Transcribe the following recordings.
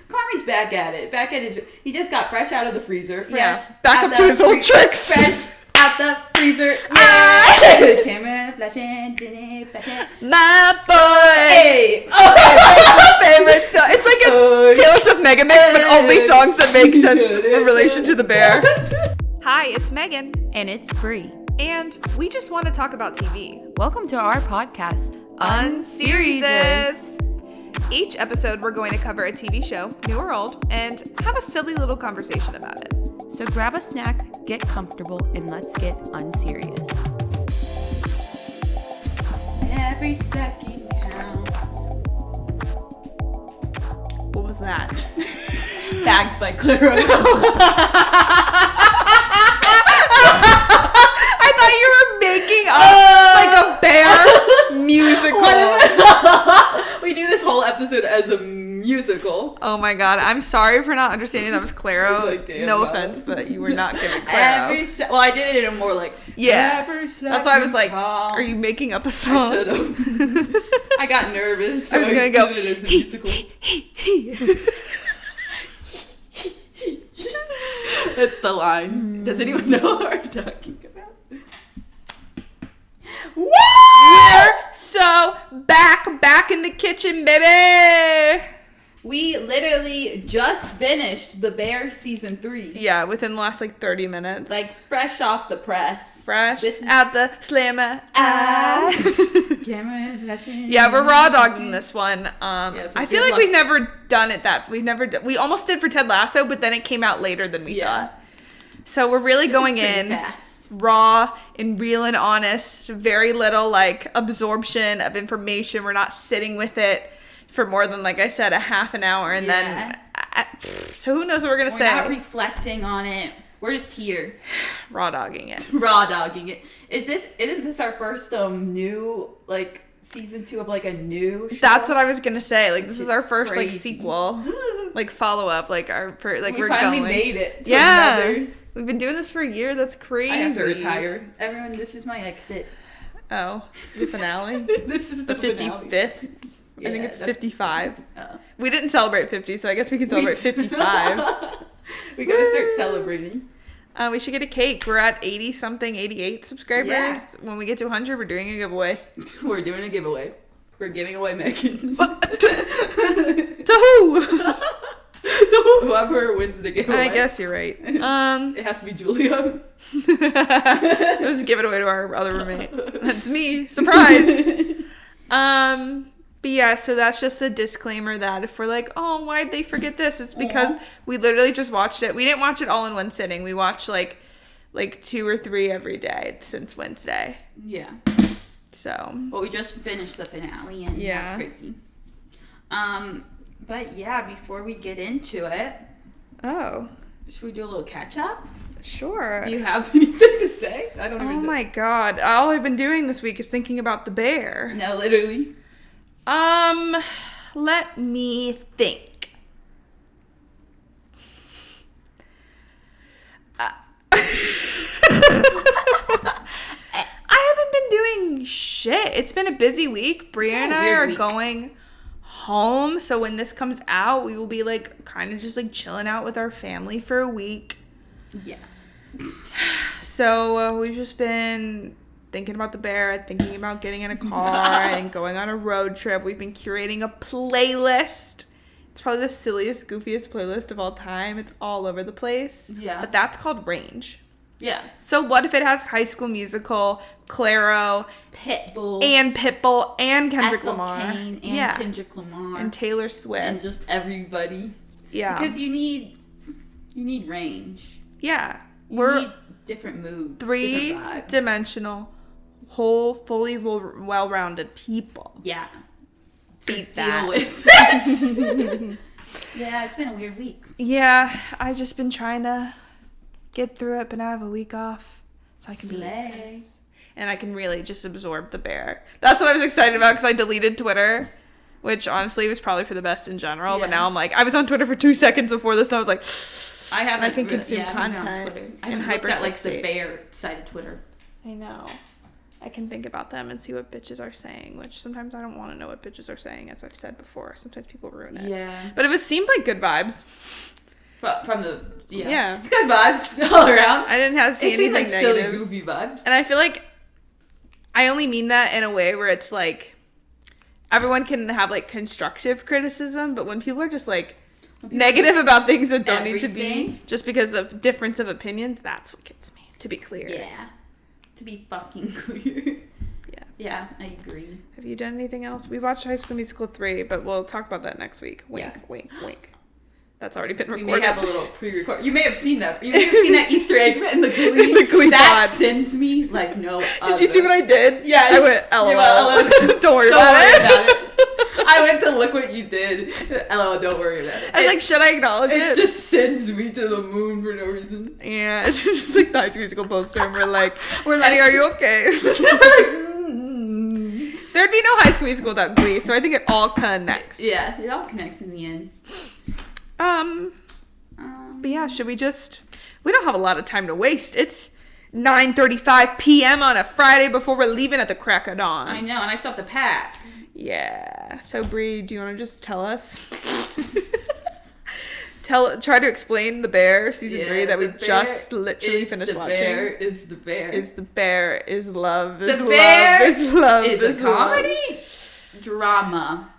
Carmy's back at it. He just got fresh out of the freezer. Back up to his old tricks. Fresh out the freezer. Yeah. Camera flashing. My boy. Hey. My favorite song. It's like a Taylor Swift mega mix, but only songs that make sense in relation to the bear. Hi, it's Megan. And it's Bree. And we just want to talk about TV. Welcome to our podcast, Unseriesous. Each episode, we're going to cover a TV show, new or old, and have a silly little conversation about it. So grab a snack, get comfortable, and let's get unserious. Every second counts. What was that? Bags by Clara. I thought you were making up like a bear musical. We do this whole episode as a musical. Oh my god, I'm sorry for not understanding that was Claro. Like, no offense, but you were not giving Claro. Well, I did it in a more like... That's why I was like, are you making up a song? I should have. I got nervous. So I was going to go... did it as a musical. That's the line. Does anyone know what we're talking about? Woo! We're so back in the kitchen, baby. We literally just finished The Bear season 3. Yeah, within the last like 30 minutes. Like fresh off the press. Fresh This is out the slammer ass. Camera flashing. Yeah, we're raw dogging this one. So I feel like we've never done it we almost did for Ted Lasso, but then it came out later than we thought. So we're really going in fast. Raw and real and honest. Very little like absorption of information. We're not sitting with it for more than, like I said, a half an hour, and then so who knows what we're gonna say. We're not reflecting on it. We're just here. Raw dogging it. Raw dogging it. Isn't this our first new like season 2 of like a new show? That's what I was gonna say. Like this is our first crazy. like sequel, like follow up. Like we're finally going. made it. Yeah, we've been doing this for a year. That's crazy. I have to retire. Everyone, this is my exit. Oh, this is the finale. This is the finale. 55th. Yeah, I think it's 55. Oh. We didn't celebrate 50, so I guess we can celebrate 55. We gotta start celebrating. We should get a cake. We're at 88 subscribers. Yeah. When we get to 100, we're doing a giveaway. We're doing a giveaway. We're giving away Megan. To who? To whoever wins the giveaway. I guess you're right. It has to be Julia. Let's give it away to our other roommate. That's me. Surprise. But yeah, so that's just a disclaimer that if we're like, oh, why'd they forget this? It's because we literally just watched it. We didn't watch it all in one sitting. We watched like 2 or 3 every day since Wednesday. Yeah. So. But we just finished the finale, and that's crazy. But yeah, before we get into it. Oh. Should we do a little catch up? Sure. Do you have anything to say? I don't even know. Oh my god. All I've been doing this week is thinking about the bear. No, literally. Let me think. I haven't been doing shit. It's been a busy week. Bria and I are going home, so when this comes out, we will be like kind of just like chilling out with our family for a week. Yeah. So we've just been thinking about the bear, thinking about getting in a car and going on a road trip. We've been curating a playlist. It's probably the silliest, goofiest playlist of all time. It's all over the place. Yeah. But that's called Range. Yeah. So what if it has High School Musical, Claro, Pitbull, and Kendrick Ethel Lamar. Cain and Kendrick Lamar. And Taylor Swift. And just everybody. Yeah. Because you need range. Yeah. You need different moods. 3-dimensional, whole, fully well-rounded people. Yeah. Beat deal that. With that. Yeah, it's been a weird week. Yeah, I've just been trying to get through it, but now I have a week off, so I can be nice. And I can really just absorb the bear. That's what I was excited about, because I deleted Twitter, which honestly was probably for the best in general. But now I'm like, I was on Twitter for 2 seconds before this, and I was like, I can consume content I haven't looked at like the bear side of Twitter. I know. I can think about them and see what bitches are saying, which sometimes I don't want to know what bitches are saying, as I've said before. Sometimes people ruin it. Yeah. But it seemed like good vibes. From the, Yeah. Good vibes all around. I didn't have to see anything like negative. silly, goofy vibes. And I feel like I only mean that in a way where it's like, everyone can have like constructive criticism, but when people are just like negative about things that don't need to be just because of difference of opinions, that's what gets me, to be clear. Yeah. To be fucking clear. Yeah. Yeah, I agree. Have you done anything else? We watched High School Musical 3, but we'll talk about that next week. Wink, wink, wink. That's already been recorded. We may have a little pre-record. You may have seen that. You may have seen that Easter egg in the Glee. The Glee that pod. sends me like no other. Did you see what I did? Yes. I went, LOL. Don't worry Don't about worry it. about it. I went to look what you did. LOL, don't worry about it. I was like, should I acknowledge it? It just sends me to the moon for no reason. Yeah, it's just like the High School Musical poster, and we're like, Eddie, are you okay? There'd be no High School Musical without Glee, so I think it all connects. Yeah, it all connects in the end. But yeah, should we don't have a lot of time to waste. It's 9:35 p.m. on a Friday before we're leaving at the crack of dawn. I know, and I still have to pack. Yeah. So Bree, do you want to just tell us? Try to explain The Bear season 3 that we just literally finished watching. The Bear is the bear. Is the bear is love is the love bear is love is is a comedy drama.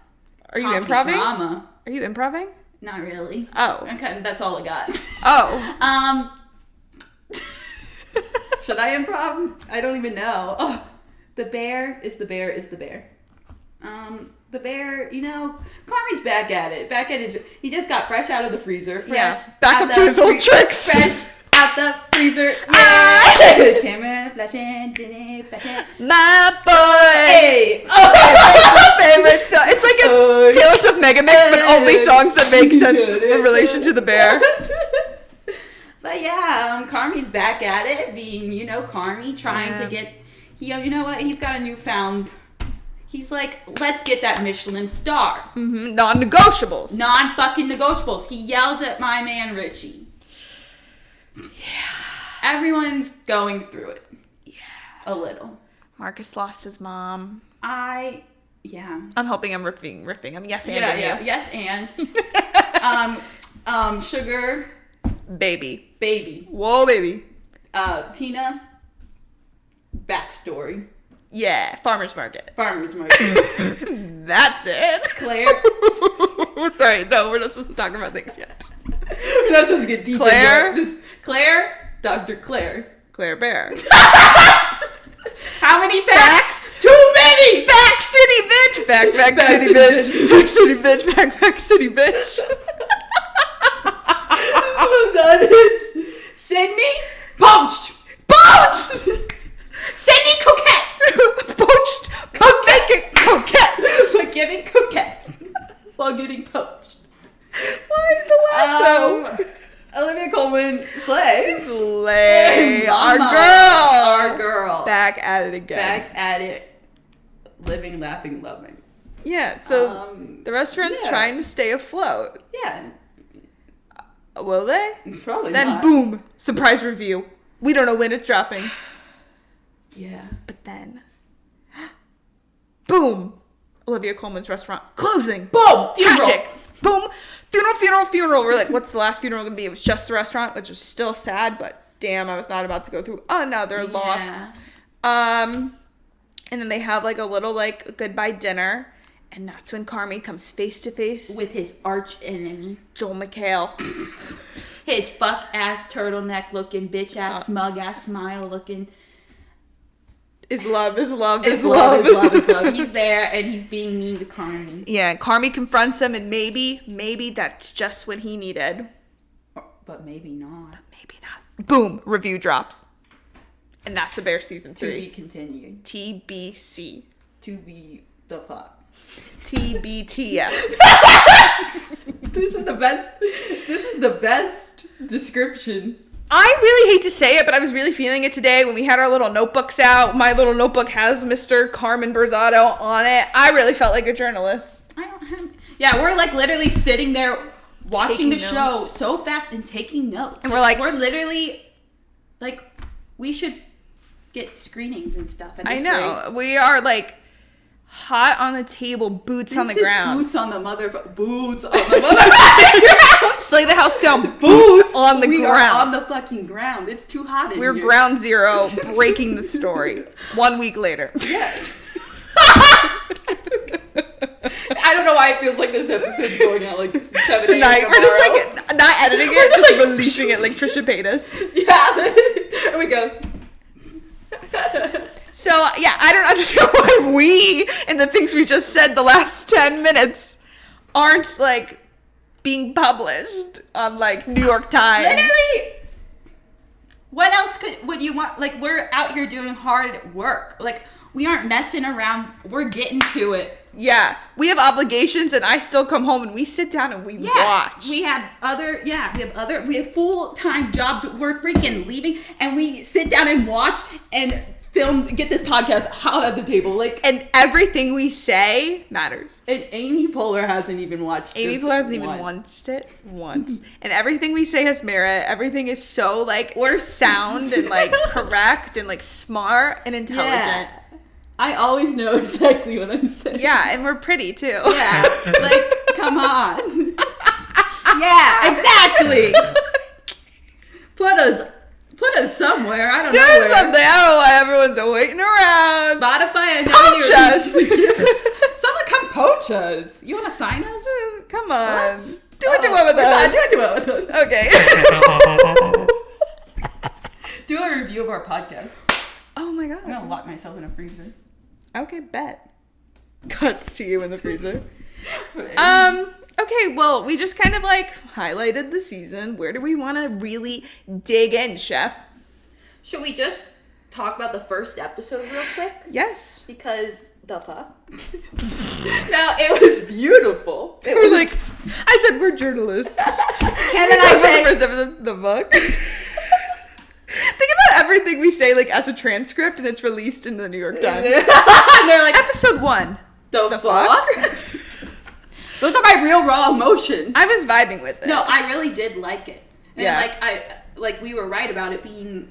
Are you Comedy improving? Drama. Are you improving? Not really. Oh. Okay, that's all I got. Oh. Should I improv? I don't even know. Oh, the bear is the bear is the bear. The bear, Carmy's back at it. He just got fresh out of the freezer. Back up to his old tricks. Fresh out the freezer. Yeah. Camera flashing, flashing. My boy. Hey. My favorite song. It's like a Taylor Swift mega mix, but only songs that make sense in relation to the bear. But yeah, Carmy's back at it, being, Carmy, trying to get, you know what, he's got a newfound, he's like, let's get that Michelin star. Mm-hmm. Non-negotiables. Non-fucking negotiables. He yells at my man, Richie. Yeah. Everyone's going through it. Yeah. A little. Marcus lost his mom. I'm helping him riffing. I'm yes and yeah. Yes, and. Sugar. Baby. Whoa, baby. Tina. Backstory. Yeah, farmer's market. That's it. Claire. Sorry, no, we're not supposed to talk about things yet. We're not supposed to get deep into this. Claire. Dr. Claire. Claire Bear. How many facts? Too many! Back city bitch! Back city bitch! Back city bitch! Back city bitch! Sydney poached. Sydney coquette. Poached. Coquette. Like giving coquette while getting poached. Why the lasso? Olivia Colman slay. Our girl. Back at it again. Back at it. Living, laughing, loving. Yeah. So the restaurant's trying to stay afloat. Yeah. Will they? Probably then not. Boom! Surprise review. We don't know when it's dropping. Yeah. But then, boom! Olivia Colman's restaurant closing. Boom! Tragic. Boom! Funeral. We're like, what's the last funeral gonna be? It was just the restaurant, which is still sad, but damn, I was not about to go through another loss. And then they have like a little like goodbye dinner. And that's when Carmy comes face to face with his arch enemy, Joel McHale. His fuck ass turtleneck looking, bitch ass smug ass smile looking. Is love. He's there and he's being mean to Carmy. Yeah, Carmy confronts him, and maybe that's just what he needed. But maybe not. Boom! Review drops, and that's The Bear season 3. To be continued. TBC. To be the fuck. TBTF. This is the best description. I really hate to say it, but I was really feeling it today when we had our little notebooks out. My little notebook has Mr. Carmen Berzado on it. I really felt like a journalist. I don't have... Yeah, we're like literally sitting there watching the show so fast and taking notes. And we're like... We're literally... Like, we should get screenings and stuff. At I this know. rate. We are like hot on the table, boots on the This is ground. Boots on the boots on the mother. Slay the house down, boots on the we ground. are on the fucking ground. It's too hot in We're here. ground zero, breaking the story. 1 week later. Yeah. I don't know why it feels like this episode's going out like 7 a.m. Tonight, we're tomorrow. just like not editing it, just like releasing it like Trisha Paytas. Yeah. Here we go. So, yeah, I don't understand why we and the things we just said the last 10 minutes aren't, like, being published on, like, New York Times. Literally, what else would you want? Like, we're out here doing hard work. Like, we aren't messing around. We're getting to it. Yeah, we have obligations, and I still come home and we sit down and we watch. We have full-time jobs. We're freaking leaving, and we sit down and watch and film, get this podcast out at the table. Like, And everything we say matters. and Amy Poehler hasn't even watched Amy this Poehler hasn't even once. watched it once. And everything we say has merit. Everything is so, like, we're sound and, like, correct and, like, smart and intelligent. Yeah. I always know exactly what I'm saying. Yeah, and we're pretty, too. Yeah. Like, come on. Yeah, exactly. Put us somewhere. I don't Do know where. something. I don't know why everyone's waiting around. Spotify, I know Poach us. Someone come poach us. You want to sign us? Come on. What? Do it with us. Do it with us. Okay. Do a review of our podcast. Oh my I'm god. gonna lock myself in a freezer. Okay, bet. Cuts to you in the freezer. Okay, well, we just kind of like highlighted the season. Where do we want to really dig in, Chef? Should we just talk about the first episode real quick? Yes. Because the fuck? No, it was beautiful. It We're was like, I said we're journalists. and And then I I said say, the first episode, the book. Think about everything we say like as a transcript and it's released in the New York Times. and they're like, Episode 1. the fuck? Those are my real raw emotions. I was vibing with it. No, I really did like it. And Yeah. we were right about it being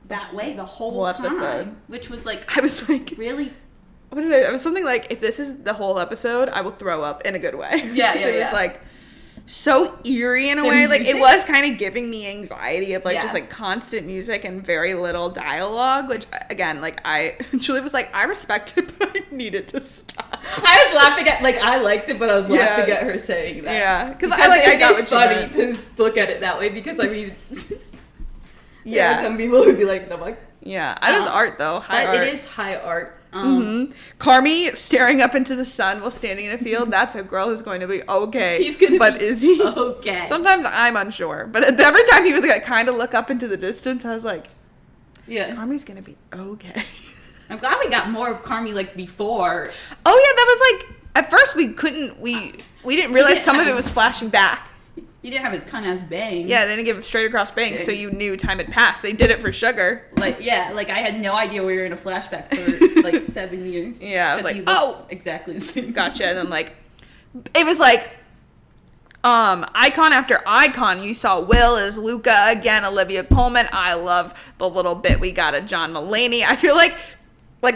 that way the whole time. episode. Which was like, I was like, really? what did I was something like, if this is the whole episode, I will throw up in a good way. Yeah, So yeah, it was yeah. like so eerie in a The way. Like it music? was kind of giving me anxiety of like Yeah. just like constant music and very little dialogue, which again, like Julie was like, I respect it, but I needed to stop. I was laughing at, like, I liked it, but I was Yeah. laughing at her saying that. Yeah, because Because I got what it's you funny meant. to look at it that way because, I mean, Yeah. there are some people who would be like, the fuck? Yeah, it is art though. High But art. it is high art. Carmy staring up into the sun while standing in a field. That's a girl who's going to be okay. He's gonna but be is he? okay. Sometimes I'm unsure, but every time he would like, kind of look up into the distance, I was like, Yeah. Carmy's gonna be okay. I'm glad we got more of Carmy, like, before. Oh yeah, that was like at first we couldn't we didn't realize some of it was flashing back. He didn't have his cunt-ass bang. Yeah, they didn't give him straight across bangs, so you knew time had passed. They did it for sugar. Like, yeah, like, I had no idea we were in a flashback for, like, 7 years. Yeah, I was 'Cause like, he looks oh! exactly the same. Gotcha. And then like it was like icon after icon. You saw Will as Luca again, Olivia Colman. I love the little bit we got of John Mulaney. I feel like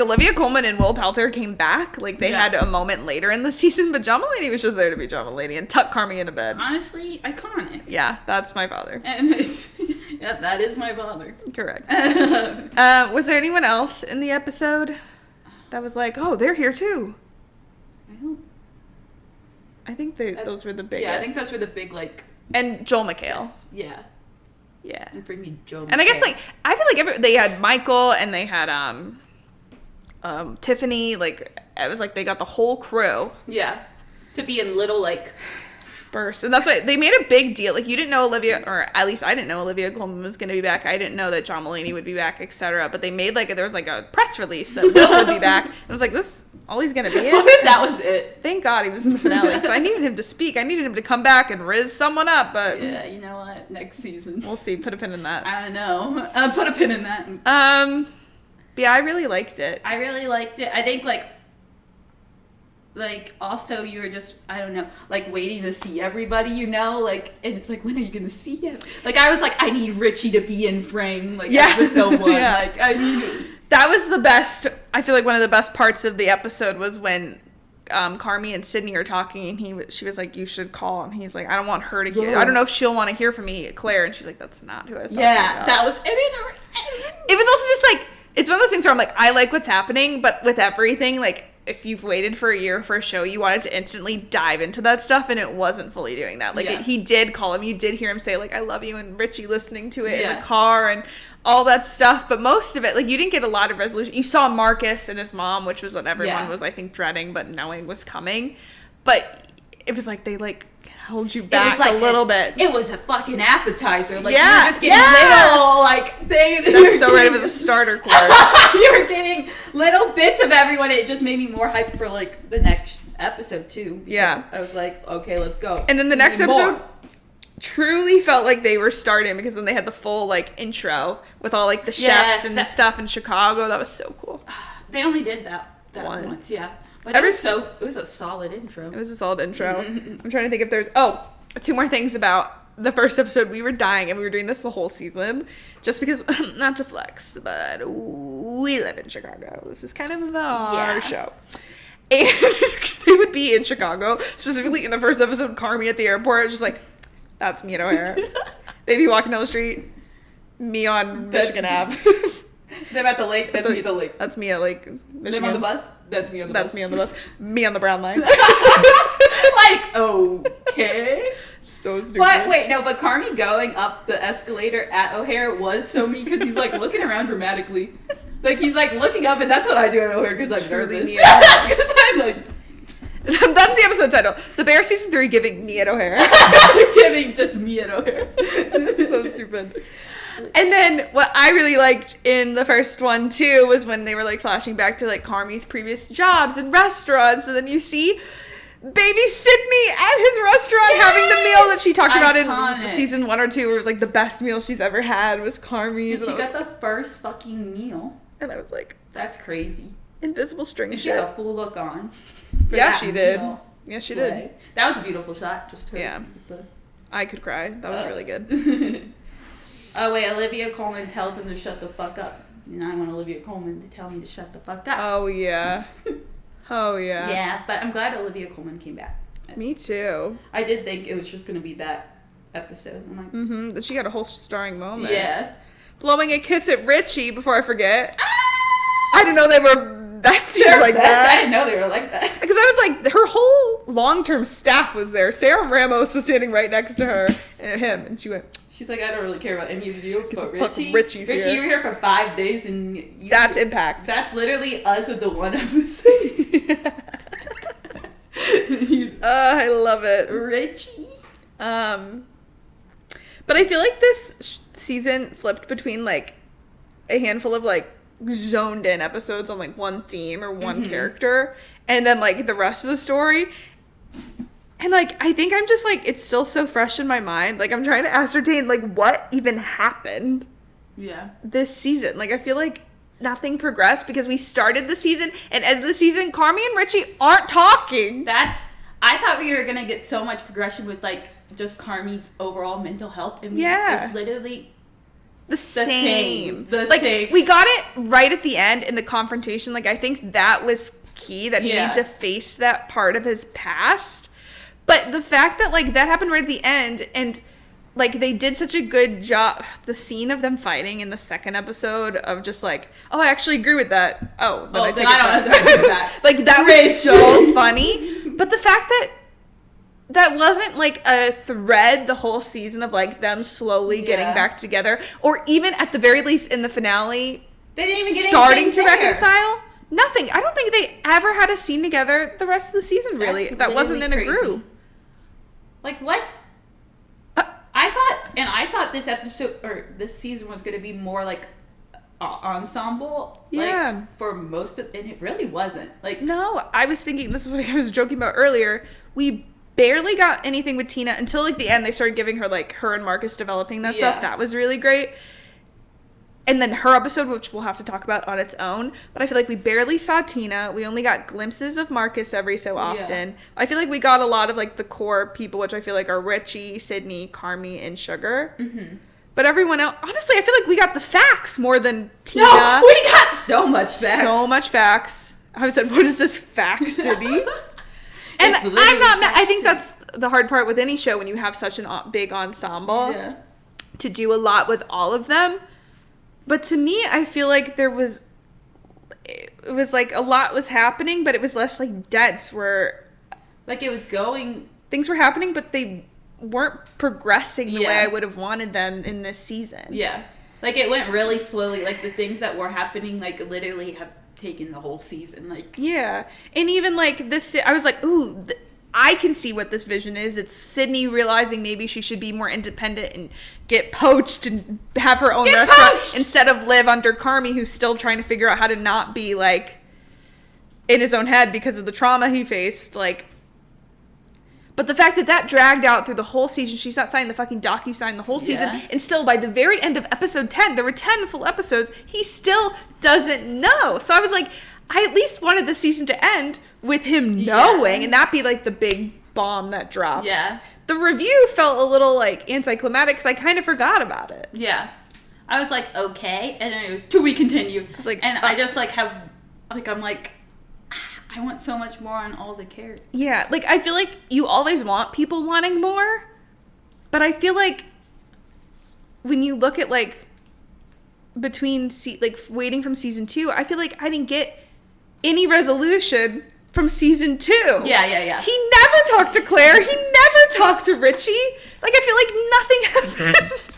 Olivia Colman and Will Poulter came back. Like they had a moment later in the season, but John Mulaney was just there to be John Mulaney and tuck Carmy into bed. Honestly, iconic. Yeah, that's my father. And yeah, that is my father. Correct. Was there anyone else in the episode that was like, oh, they're here too? I think those were the biggest. Yeah, I think those were the big, like... And Joel McHale. Yeah. Yeah. And bring me Joe. And I guess like I feel like they had Michael and they had Tiffany. Like it was like they got the whole crew. Yeah. To be in little, like... bursts, and that's why they made a big deal. Like you didn't know Olivia, or at least I didn't know Olivia Colman was going to be back. I didn't know that John Mulaney would be back, etc. But they made like there was like a press release that Will would be back. And I was like, this all he's going to be in. What if that was it? Thank God he was in the finale because I needed him to speak. I needed him to come back and riz someone up. But Yeah, you know what? Next season. we'll see. Put a pin in that. I don't know. Put a pin in that. But, yeah, I really liked it. I think like I really liked it. I think, like, I feel like every, they had Michael and they had, Tiffany. Like, to be in little, like... Michael and they had Michael and they had Tiffany. Like like, also you were just, I don't know, like waiting to see everybody, you know, like, and it's like, when are you gonna see him? Like, I was like, I need Richie to be in frame, like, episode 1. Yeah. Like, I need That was the best. I feel like one of the best parts of the episode was when Carmy and Sydney are talking, and she was like, you should call, and he's like, I don't want her to hear, I don't know if she'll want to hear from me, Claire, and she's like, that's not who I was talking about. that was, It was also just like, it's one of those things where I'm like, I like what's happening, but with everything, like, if you've waited for a year for a show, you wanted to instantly dive into that stuff, and it wasn't fully doing that. Like, he did call him, you did hear him say, like, I love you, and Richie listening to it in the car, and all that stuff, but most of it, like, you didn't get a lot of resolution. You saw Marcus and his mom, which was what everyone was, I think, dreading, but knowing was coming. But it was like, they, like, held you back a little bit. It was a fucking appetizer. Like, you were just getting little, like, things. That's so right. It was a starter course. You were getting little bits of everyone. It just made me more hyped for, like, the next episode, too. Yeah. I was like, okay, let's go. And then the next episode truly felt like they were starting, because then they had the full, like, intro with all, like, the chefs and stuff in Chicago. That was so cool. They only did that once, But it was a solid intro. It was a solid intro. I'm trying to think if there's 2 more things about the first episode. We were dying, and we were doing this the whole season just because, not to flex, but we live in Chicago. This is kind of our show. And they would be in Chicago, specifically in the first episode, Carmy at the airport, just like, that's me at O'Hara. They'd be walking down the street, me on Michigan Ave. Them at the lake, that's me at the lake. That's me at, like, Michigan. Them on the bus, that's me on the bus. That's me on the bus. Me on the brown line. Like, okay. So stupid. But wait, no, but Carmy going up the escalator at O'Hare was so mean, because he's, like, looking around dramatically. Like, he's, like, looking up, and that's what I do at O'Hare, because I'm nervous. Because I'm, like... That's the episode title. The Bear Season 3 giving me at O'Hare. Giving just me at O'Hare. So stupid. And then what I really liked in the first one too was when they were like flashing back to like Carmy's previous jobs and restaurants, and then you see baby Sydney at his restaurant having the meal that she talked about in season 1 or 2, where it was like the best meal she's ever had was Carmy's. And she got the first fucking meal. And I was like, that's crazy. Invisible string and shit. She had a full look on. Yeah, she did. Yeah, she did. That was a beautiful shot. Just her. Yeah. I could cry. That was really good. Oh, wait, Olivia Colman tells him to shut the fuck up. And I want Olivia Colman to tell me to shut the fuck up. Oh, yeah. Oh, yeah. Yeah, but I'm glad Olivia Colman came back. Me too. I did think it was just going to be that episode. I'm like, She got a whole starring moment. Yeah. Blowing a kiss at Richie, before I forget. I didn't know they were besties like that. I didn't know they were like that. Because I was like, her whole long-term staff was there. Sarah Ramos was standing right next to her and him, and she went... She's like, I don't really care about any of you, but Richie. Richie's Richie, here. you were here for 5 days, and that's impact. That's literally us with the one episode. I love it, Richie. But I feel like this season flipped between like a handful of like zoned in episodes on like one theme or one character, and then like the rest of the story. And, like, I think I'm just, like, it's still so fresh in my mind. Like, I'm trying to ascertain, like, what even happened this season. Like, I feel like nothing progressed because we started the season, and ended the season, Carmy and Richie aren't talking. I thought we were going to get so much progression with, like, just Carmy's overall mental health. And it's literally the same. The same. We got it right at the end in the confrontation. Like, I think that was key, that he needs to face that part of his past. But the fact that, like, that happened right at the end, and, like, they did such a good job. The scene of them fighting in the second episode of just, like, oh, I actually agree with that. Oh, then I take it back. Like, that was so funny. But the fact that that wasn't, like, a thread the whole season of, like, them slowly getting back together, or even at the very least in the finale, they didn't even get starting to reconcile. Nothing. I don't think they ever had a scene together the rest of the season, really. That wasn't in a group. Like, what? I thought this episode, or this season was going to be more, like, ensemble. Yeah. Like, for most of, and it really wasn't. Like, no, I was thinking, this is what I was joking about earlier, we barely got anything with Tina until, like, the end. They started giving her, like, her and Marcus developing that stuff. That was really great. And then her episode, which we'll have to talk about on its own. But I feel like we barely saw Tina. We only got glimpses of Marcus every so often. Yeah. I feel like we got a lot of, like, the core people, which I feel like are Richie, Sydney, Carmy, and Sugar. Mm-hmm. But everyone else, honestly, I feel like we got the facts more than Tina. No, we got so much facts. So much facts. I said, what is this fact city? And It's I'm literally not mad. I fact think city. that's the hard part with any show when you have such a big ensemble to do a lot with all of them. But to me, I feel like it was like a lot was happening, but it was less like dense where Like it was going. things were happening, but they weren't progressing the way Yeah. I would have wanted them in this season. Yeah. Like it went really slowly. Like the things that were happening, like literally have taken the whole season. Like Yeah. And even like this, I was like, ooh, I can see what this vision is. It's Sydney realizing maybe she should be more independent and get poached and have her own restaurant instead of live under Carmy, who's still trying to figure out how to not be like in his own head because of the trauma he faced. Like, but the fact that that dragged out through the whole season, she's not signing the fucking docu-sign the whole season, Yeah. and still by the very end of episode 10, there were 10 full episodes, he still doesn't know. So I was like, I at least wanted the season to end with him knowing, and that be like the big bomb that drops. Yeah. The review felt a little like anticlimactic because I kind of forgot about it. yeah. I was like, okay, and then it was to be continued. I was like, and I just like have like I'm like I want so much more on all the characters. Yeah, like I feel like you always want people wanting more, but I feel like when you look at like between like waiting from season 2, I feel like I didn't get any resolution from season 2. Yeah. He never talked to Claire. He never talked to Richie. Like I feel like nothing happened.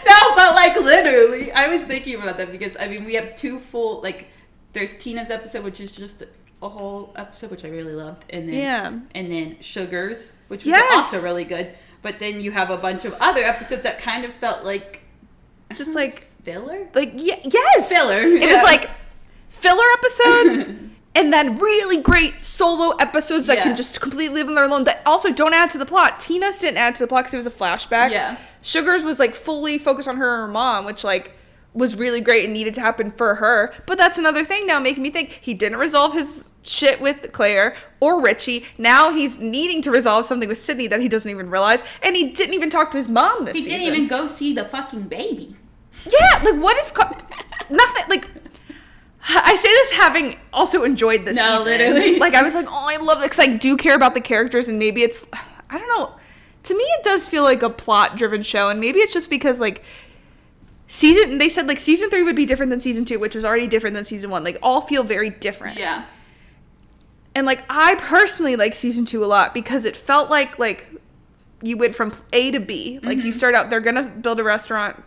No, but like literally, I was thinking about that because I mean we have 2 full like there's Tina's episode, which is just a whole episode, which I really loved, and then and then Sugar's, which was also really good. But then you have a bunch of other episodes that kind of felt like Just like filler, like yes, filler. It was like filler episodes. And then really great solo episodes that can just completely live on their own that also don't add to the plot. Tina's didn't add to the plot because it was a flashback. Yeah. Sugar's was like fully focused on her and her mom, which like was really great and needed to happen for her. But that's another thing now making me think he didn't resolve his shit with Claire or Richie. Now he's needing to resolve something with Sydney that he doesn't even realize. And he didn't even talk to his mom this season. He didn't even go see the fucking baby. Yeah, like what is... nothing, like... I say this having also enjoyed this season. Literally. Like, I was like, oh, I love this, because I do care about the characters, and maybe it's... I don't know. To me, it does feel like a plot-driven show, and maybe it's just because, like, they said, like, season 3 would be different than season 2, which was already different than season 1. Like, all feel very different. Yeah. And, like, I personally like season 2 a lot, because it felt like, you went from A to B. Like, you start out, they're gonna build a restaurant,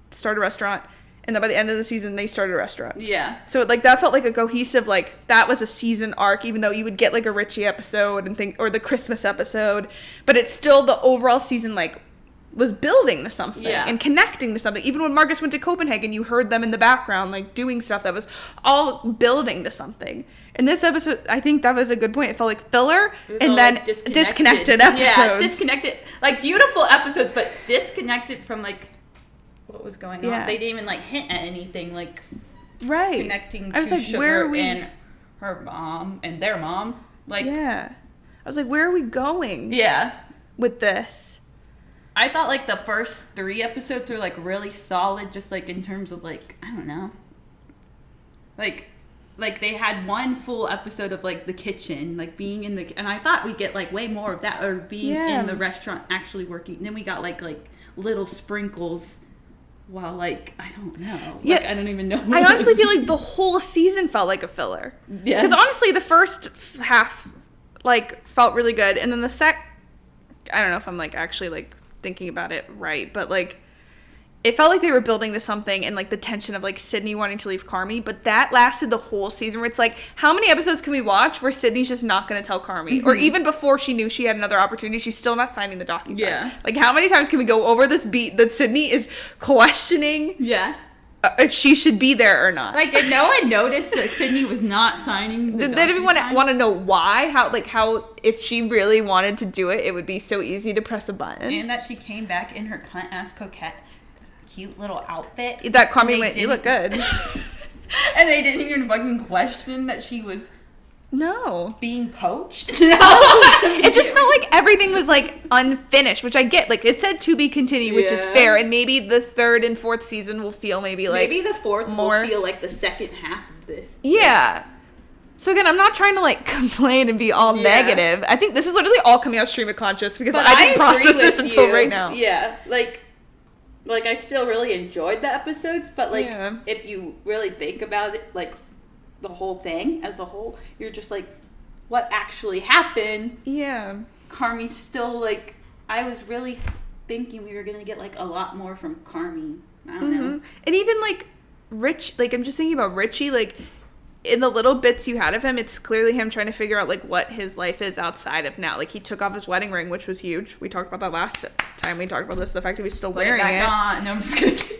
start a restaurant, and then by the end of the season, they started a restaurant. Yeah. So, like, that felt like a cohesive, like, that was a season arc, even though you would get, like, a Richie episode or the Christmas episode. But it's still the overall season, like, was building to something and connecting to something. Even when Marcus went to Copenhagen, you heard them in the background, like, doing stuff that was all building to something. In this episode, I think that was a good point. It felt like filler and then like disconnected episodes. Yeah, disconnected. Like, beautiful episodes, but disconnected from, like, what was going on. They didn't even like hint at anything like connecting to I was like, Sugar where are we? And her mom and their mom. Like I was like, where are we going? With this? I thought like the first 3 episodes were like really solid, just like in terms of like I don't know, like they had one full episode of like the kitchen, like being in the, and I thought we'd get like way more of that, or being in the restaurant actually working. And then we got like little sprinkles. Well, like, I don't know. Yeah, like, I don't even know. I honestly feel like the whole season felt like a filler. Yeah. Because honestly, the first half, like, felt really good. And then the I don't know if I'm, like, actually, like, thinking about it right. But, like, it felt like they were building to something and, like, the tension of, like, Sydney wanting to leave Carmy. But that lasted the whole season where it's like, how many episodes can we watch where Sydney's just not going to tell Carmy? Mm-hmm. Or even before she knew she had another opportunity, she's still not signing the docu-sign. Yeah. Like, how many times can we go over this beat that Sydney is questioning if she should be there or not? Like, did no one notice that Sydney was not signing the Did everyone want to know why? How, if she really wanted to do it, it would be so easy to press a button? And that she came back in her cunt-ass cute little outfit. That Carmy went, you look good. And they didn't even fucking question that she was being poached. It just felt like everything was like unfinished, which I get. Like it said to be continued, which is fair. And maybe this 3rd and 4th season will feel maybe like maybe the 4th will feel like the second half of this. Yeah. So again, I'm not trying to like complain and be all negative. I think this is literally all coming out stream of conscious because I didn't process this until right now. Yeah, like I still really enjoyed the episodes, but like if you really think about it, like the whole thing as a whole, you're just like, what actually happened? Yeah. Carmy's still like, I was really thinking we were gonna get like a lot more from Carmy. I don't know. And even like Rich, like I'm just thinking about Richie, like in the little bits you had of him, it's clearly him trying to figure out like what his life is outside of now. Like he took off his wedding ring, which was huge. We talked about that last time we talked about this, the fact that he's still wearing it. On. No, I'm just kidding.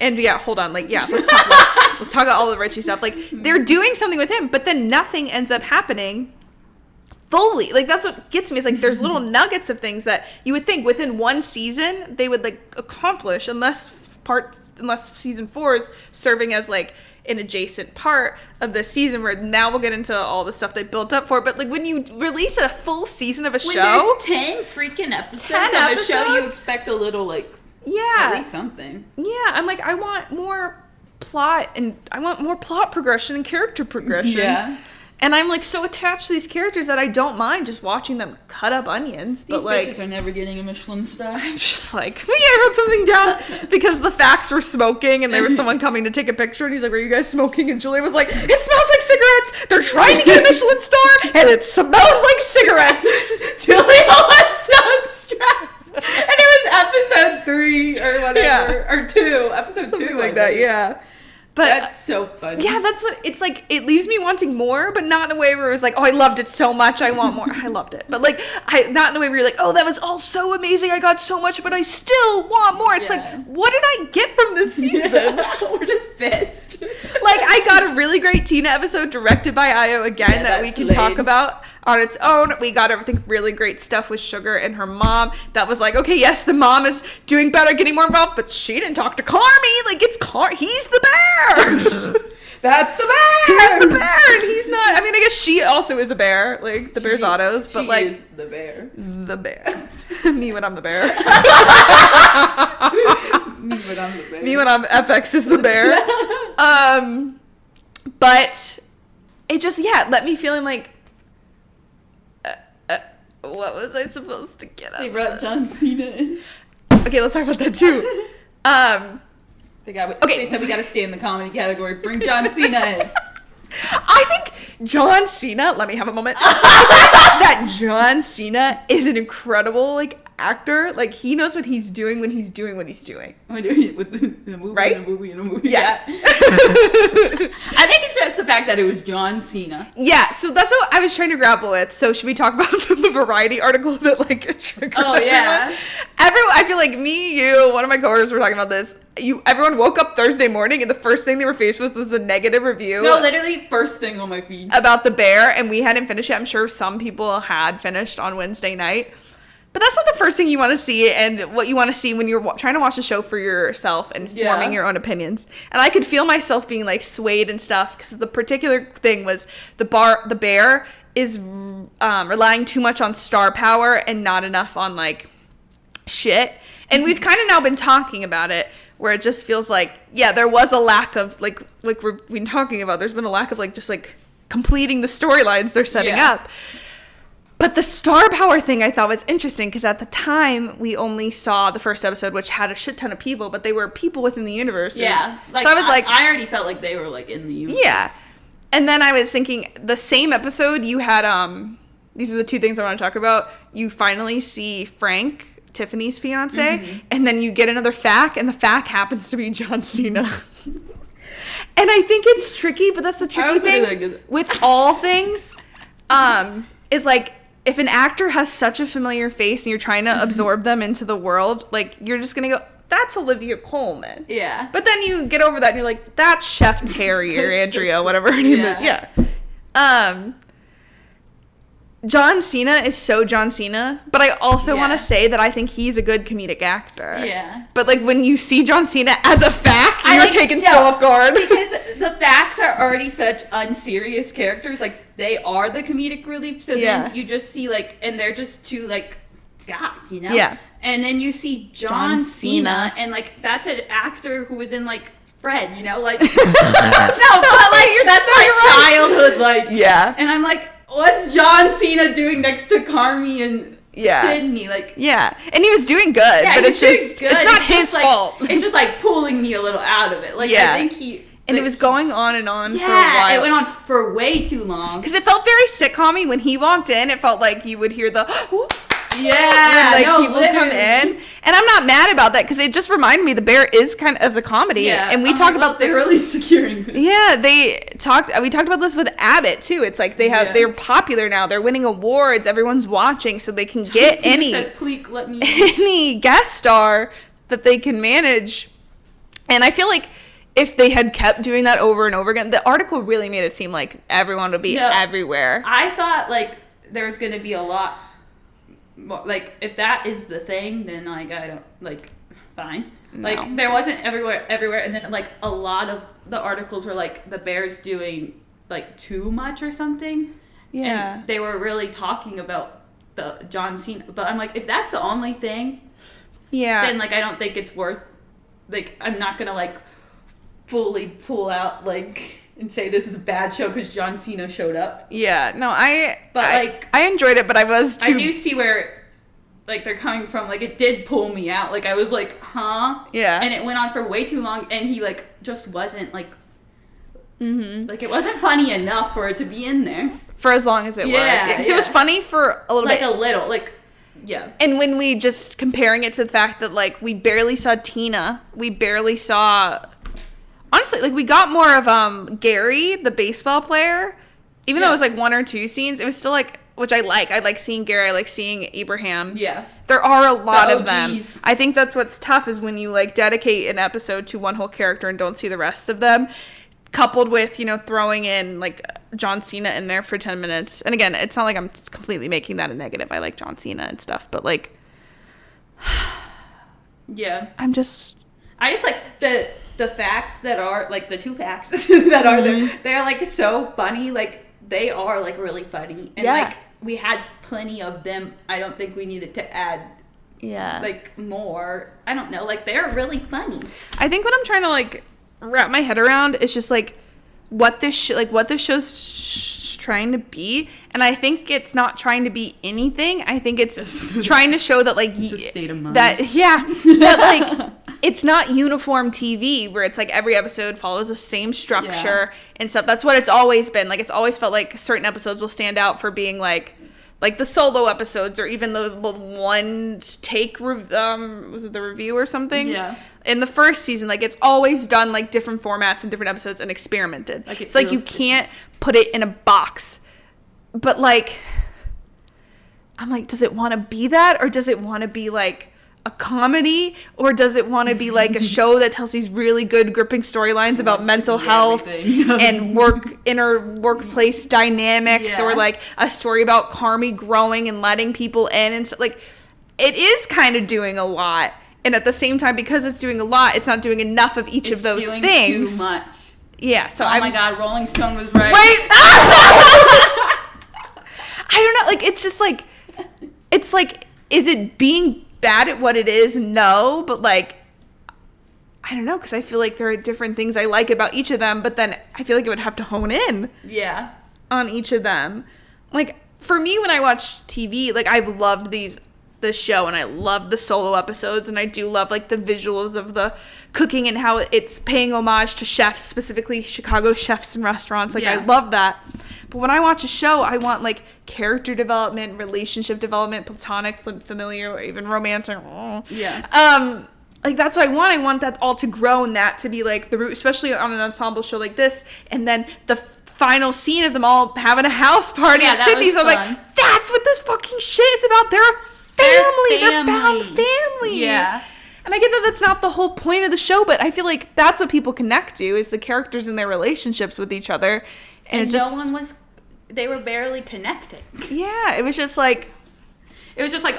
And hold on, like let's talk about all the Richie stuff. Like they're doing something with him, but then nothing ends up happening fully. Like that's what gets me. It's like there's little nuggets of things that you would think within one season they would like accomplish, unless season 4 is serving as like an adjacent part of the season where now we'll get into all the stuff they built up for. But like when you release a full season of a show, there's 10 freaking episodes of a show, you expect a little like at least something. Yeah, I'm like, I want more plot and I want more plot progression and character progression. Yeah. And I'm like so attached to these characters that I don't mind just watching them cut up onions. These but like bitches are never getting a Michelin star. I'm just like, I wrote something down because the facts were smoking and there was someone coming to take a picture and he's like, were you guys smoking? And Julia was like, it smells like cigarettes. They're trying to get a Michelin star and it smells like cigarettes. Julia was so stressed. And it was episode 3 or whatever, or 2, episode something 2 like that, yeah. But that's so funny. Yeah, that's what it's like. It leaves me wanting more, but not in a way where it was like, oh, I loved it so much, I want more. I loved it, but like, not in a way where you're like, oh, that was all so amazing, I got so much, but I still want more. It's like, what did I get from this season? We're just pissed. Like, I got a really great Tina episode directed by Io again that we can talk about on its own. We got everything really great stuff with Sugar and her mom. That was like, okay, yes, the mom is doing better, getting more involved, but she didn't talk to Carmy. Like, it's he's the bear. That's the bear. He's the bear, and he's not. I mean, I guess she also is a bear. Like the bear's Otto's, but like is the bear. The bear. Me when I'm the bear. Me when I'm the bear. Me when I'm FX is the bear. But it just let me feeling like. What was I supposed to get out They of brought that? John Cena in. Okay, let's talk about that too. They said we gotta stay in the comedy category. Bring John Cena in. I think John Cena, let me have a moment. I think that John Cena is an incredible actor. Like he knows what he's doing when he's doing what he's doing. With the movie, right? In a movie. Yeah. I think it's just the fact that it was John Cena. Yeah, so that's what I was trying to grapple with. So should we talk about the Variety article that triggered yeah. Everyone, I feel like me, you, one of my coworkers were talking about this. Everyone woke up Thursday morning and the first thing they were faced with was a negative review. No, literally first thing on my feed. About the bear, and we hadn't finished it. I'm sure some people had finished on Wednesday night. But that's not the first thing you want to see, and what you want to see when you're trying to watch a show for yourself and forming your own opinions. And I could feel myself being swayed and stuff, because the particular thing was the bear is relying too much on star power and not enough on shit. And we've kind of now been talking about it, where it just feels like, there was a lack of like we've been talking about. There's been a lack of completing the storylines they're setting up. But the star power thing I thought was interesting because at the time we only saw the first episode, which had a shit ton of people, but they were people within the universe. Yeah. So I was I already felt like they were in the universe. Yeah. And then I was thinking the same episode you had, these are the two things I want to talk about. You finally see Frank, Tiffany's fiance, and then you get another FAQ, and the FAQ happens to be John Cena. And I think it's tricky, but that's the tricky thing with all things, is if an actor has such a familiar face and you're trying to absorb them into the world, you're just going to go, that's Olivia Colman. Yeah. But then you get over that and you're like, that's Chef Terry or Andrea, whatever her name is. Yeah. John Cena is so John Cena, but I also want to say that I think he's a good comedic actor. Yeah. But like when you see John Cena as a fact, you're taken so off guard. Because the facts are already such unserious characters. Like, they are the comedic relief. So then you just see, like, and they're just two, like, guys, you know? Yeah. And then you see John Cena, and, like, that's an actor who was in, like, Fred, you know? Like, no, but, like, that's my childhood, like. Yeah. And I'm like, what's John Cena doing next to Carmy and Sydney? Like, and he was doing good, but it's just good. It's not his fault. It's just like pulling me a little out of it. Like, I think he. And it was going on and on for a while. Yeah, it went on for way too long. Because it felt very sitcom-y. When he walked in, it felt like you would hear the people come in. And I'm not mad about that because it just reminded me the Bear is kind of a comedy. Yeah, and we talked about this. They're really securing this. Yeah, we talked about this with Abbott too. It's like they're popular now. They're winning awards. Everyone's watching, so they can get any guest star that they can manage. And I feel like if they had kept doing that over and over again, the article really made it seem like everyone would be everywhere. I thought, like, there was going to be a lot, like, if that is the thing, then, like, I don't, like, fine. No. Like, there wasn't everywhere, and then, like, a lot of the articles were, like, the Bear's doing, like, too much or something. Yeah. And they were really talking about the John Cena. But I'm like, if that's the only thing, then, like, I don't think it's worth, like, I'm not going to, like, fully pull out, like, and say this is a bad show because John Cena showed up. Yeah, no, I enjoyed it, but I do see where, like, they're coming from. Like, it did pull me out. Like, I was like, huh? Yeah. And it went on for way too long, and he, like, just wasn't, like, like, it wasn't funny enough for it to be in there. For as long as it was. Yeah, because it was funny for a little bit. Like, a little, like, yeah. And when we just comparing it to the fact that, like, we barely saw Tina, we barely saw... Honestly, like, we got more of Gary, the baseball player. Even though it was, like, 1 or 2 scenes, it was still, like, which I like. I like seeing Gary. I like seeing Abraham. Yeah. There are a lot of them. I think that's what's tough is when you, like, dedicate an episode to one whole character and don't see the rest of them. Coupled with, you know, throwing in, like, John Cena in there for 10 minutes. And again, it's not like I'm completely making that a negative. I like John Cena and stuff. But, like... yeah. I just like the facts that are, like, the 2 facts that are there, they're, like, so funny. Like, they are, like, really funny. And, like, we had plenty of them. I don't think we needed to add, like, more. I don't know. Like, they're really funny. I think what I'm trying to, like, wrap my head around is just, like, what this show's trying to be. And I think it's not trying to be anything. I think it's trying to show that, like, it's a state of mind. that, like... It's not uniform TV where it's like every episode follows the same structure and stuff. That's what it's always been. Like, it's always felt like certain episodes will stand out for being like the solo episodes or even the one take, was it the review or something? Yeah. In the first season, like, it's always done like different formats and different episodes and experimented. Like, it's like you can't put it in a box. But, like, I'm like, does it want to be that or does it want to be like a comedy, or does it want to be like a show that tells these really good gripping storylines about mental health and inner workplace dynamics, or like a story about Carmy growing and letting people in and stuff? Like, it is kind of doing a lot, and at the same time, because it's doing a lot, it's not doing enough of each of those things. It's too much. Yeah. So my God, Rolling Stone was right. Wait. I don't know. Like, it's just like, it's like, is it being bad at what it is? No, but, like, I don't know, because I feel like there are different things I like about each of them, but then I feel like it would have to hone in on each of them. Like, for me, when I watch TV, like, I've loved this show, and I love the solo episodes, and I do love, like, the visuals of the cooking and how it's paying homage to chefs, specifically Chicago chefs and restaurants. Like, I love that. But when I watch a show, I want, like, character development, relationship development, platonic, familiar, or even romance. Like, that's what I want. I want that all to grow and that to be, like, the root, especially on an ensemble show like this. And then the final scene of them all having a house party at Sydney's. I'm like, that's what this fucking shit is about. They're a family. They're bound family. Yeah. And I get that that's not the whole point of the show, but I feel like that's what people connect to, is the characters and their relationships with each other. And it just... they were barely connecting. Yeah, it was just like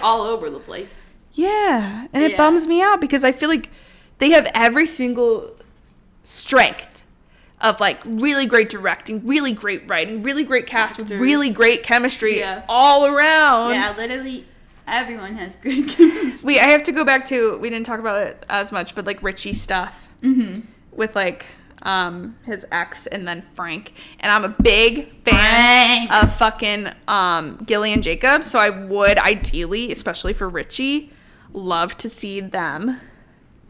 all over the place. Yeah, and it Yeah. bums me out because I feel like they have every single strength of like really great directing, really great writing, really great cast with really great chemistry all around. Yeah, literally everyone has good chemistry. Wait, I have to go back to, we didn't talk about it as much, but like Richie stuff with like his ex and then Frank. And I'm a big fan of fucking Gillian Jacobs, so I would ideally, especially for Richie, love to see them